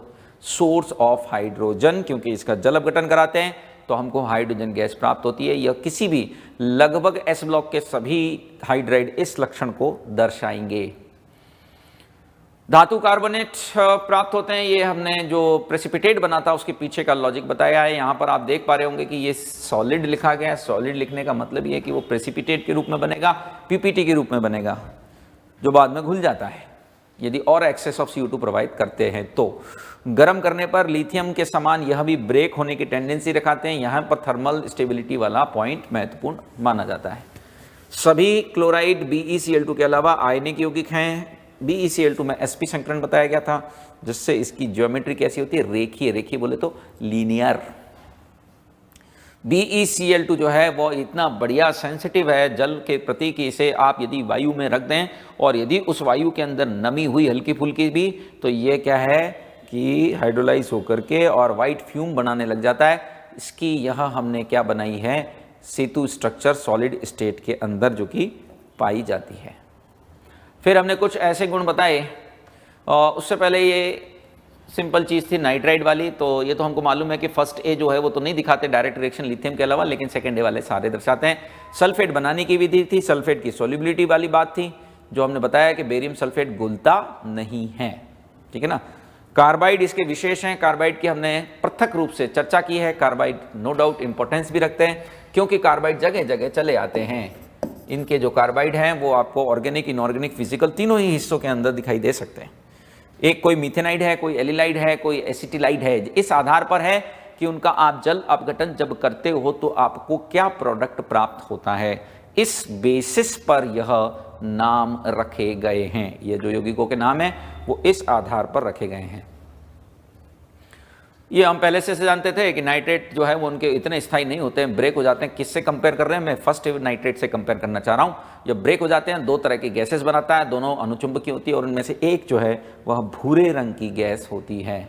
सोर्स ऑफ हाइड्रोजन, क्योंकि इसका जल अपघटन कराते हैं तो हमको हाइड्रोजन गैस प्राप्त होती है। यह किसी भी लगभग एस ब्लॉक के सभी हाइड्राइड इस लक्षण को दर्शाएंगे। धातु कार्बोनेट प्राप्त होते हैं, ये हमने जो प्रेसिपिटेट बना था उसके पीछे का लॉजिक बताया है। यहाँ पर आप देख पा रहे होंगे कि ये सॉलिड लिखा गया है। सॉलिड लिखने का मतलब ये है कि वो प्रेसिपिटेट के रूप में बनेगा, पीपीटी के रूप में बनेगा, जो बाद में घुल जाता है यदि और एक्सेस ऑफ CO2 प्रोवाइड करते हैं तो। गर्म करने पर लिथियम के समान यह भी ब्रेक होने की टेंडेंसी रखाते हैं। यहाँ पर थर्मल स्टेबिलिटी वाला पॉइंट महत्वपूर्ण माना जाता है। सभी क्लोराइड BeCl2 के अलावा आयनिक यौगिक हैं। BeCl2 में sp संकरण बताया गया था, जिससे इसकी ज्योमेट्री कैसी होती है, रेखीय। रेखीय बोले तो लीनियर। BeCl2 जो है वो इतना बढ़िया सेंसिटिव है जल के प्रति कि इसे आप यदि वायु में रख दें और यदि उस वायु के अंदर नमी हुई हल्की फुल्की भी, तो ये क्या है कि हाइड्रोलाइज होकर के और वाइट फ्यूम बनाने लग जाता है। इसकी यह हमने क्या बनाई है, सेतु स्ट्रक्चर सॉलिड स्टेट के अंदर जो कि पाई जाती है। फिर हमने कुछ ऐसे गुण बताए, उससे पहले ये सिंपल चीज़ थी नाइट्राइड वाली, तो ये तो हमको मालूम है कि फर्स्ट ए जो है वो तो नहीं दिखाते डायरेक्ट रिएक्शन लिथियम के अलावा, लेकिन सेकेंड ए वाले सारे दर्शाते हैं। सल्फेट बनाने की विधि थी, सल्फेट की सोल्युबिलिटी वाली बात थी, जो हमने बताया कि बेरियम सल्फेट घुलता नहीं है, ठीक है ना। कार्बाइड इसके विशेष हैं, कार्बाइड की हमने पृथक रूप से चर्चा की है। कार्बाइड नो डाउट इंपॉर्टेंस भी रखते हैं, क्योंकि कार्बाइड जगह जगह चले आते हैं। इनके जो कार्बाइड हैं वो आपको ऑर्गेनिक, इनऑर्गेनिक, फिजिकल तीनों ही हिस्सों के अंदर दिखाई दे सकते हैं। एक कोई मिथेनाइड है, कोई एलिलाइड है, कोई एसिटिलाइड है। इस आधार पर है कि उनका आप जल अपघटन जब करते हो तो आपको क्या प्रोडक्ट प्राप्त होता है। इस बेसिस पर यह नाम रखे गए हैं। ये जो यौगिकों के नाम हैं वो इस आधार पर रखे गए हैं। ये हम पहले से जानते थे कि नाइट्रेट जो है वो उनके इतने स्थायी नहीं होते हैं, ब्रेक हो जाते हैं। किससे कंपेयर कर रहे हैं, मैं फर्स्ट नाइट्रेट से कंपेयर करना चाह रहा हूँ। जब ब्रेक हो जाते हैं, दो तरह की गैसेस बनाता है, दोनों अनुचुंबकीय होती है और उनमें से एक जो है वह भूरे रंग की गैस होती है,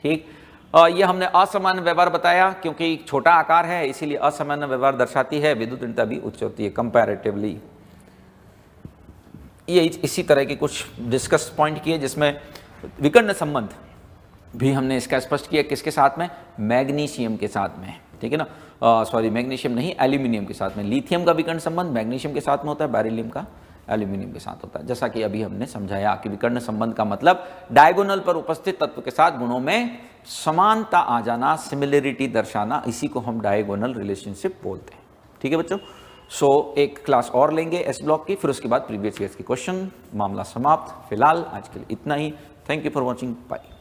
ठीक। ये हमने असामान्य व्यवहार बताया, क्योंकि छोटा आकार है इसीलिए असामान्य व्यवहार दर्शाती है। विद्युत भी उच्च होती है कंपैरेटिवली। ये इसी तरह के कुछ डिस्कस पॉइंट किए, जिसमें विकर्ण संबंध भी हमने इसका स्पष्ट किया। किसके साथ में, मैग्नीशियम के साथ में, ठीक है ना। सॉरी मैग्नीशियम नहीं, एल्यूमिनियम के साथ में। लिथियम का विकर्ण संबंध मैग्नीशियम के साथ में होता है, बेरिलियम का एल्यूमिनियम के साथ होता है। जैसा कि अभी हमने समझाया कि विकर्ण संबंध का मतलब डायगोनल पर उपस्थित तत्व के साथ गुणों में समानता आ जाना, सिमिलरिटी दर्शाना, इसी को हम डायगोनल रिलेशनशिप बोलते हैं, ठीक है बच्चों। सो एक क्लास और लेंगे एस ब्लॉक की, फिर उसके बाद प्रीवियस ईयर्स के क्वेश्चन, मामला समाप्त। फिलहाल आज के लिए इतना ही। Thank you for watching, bye.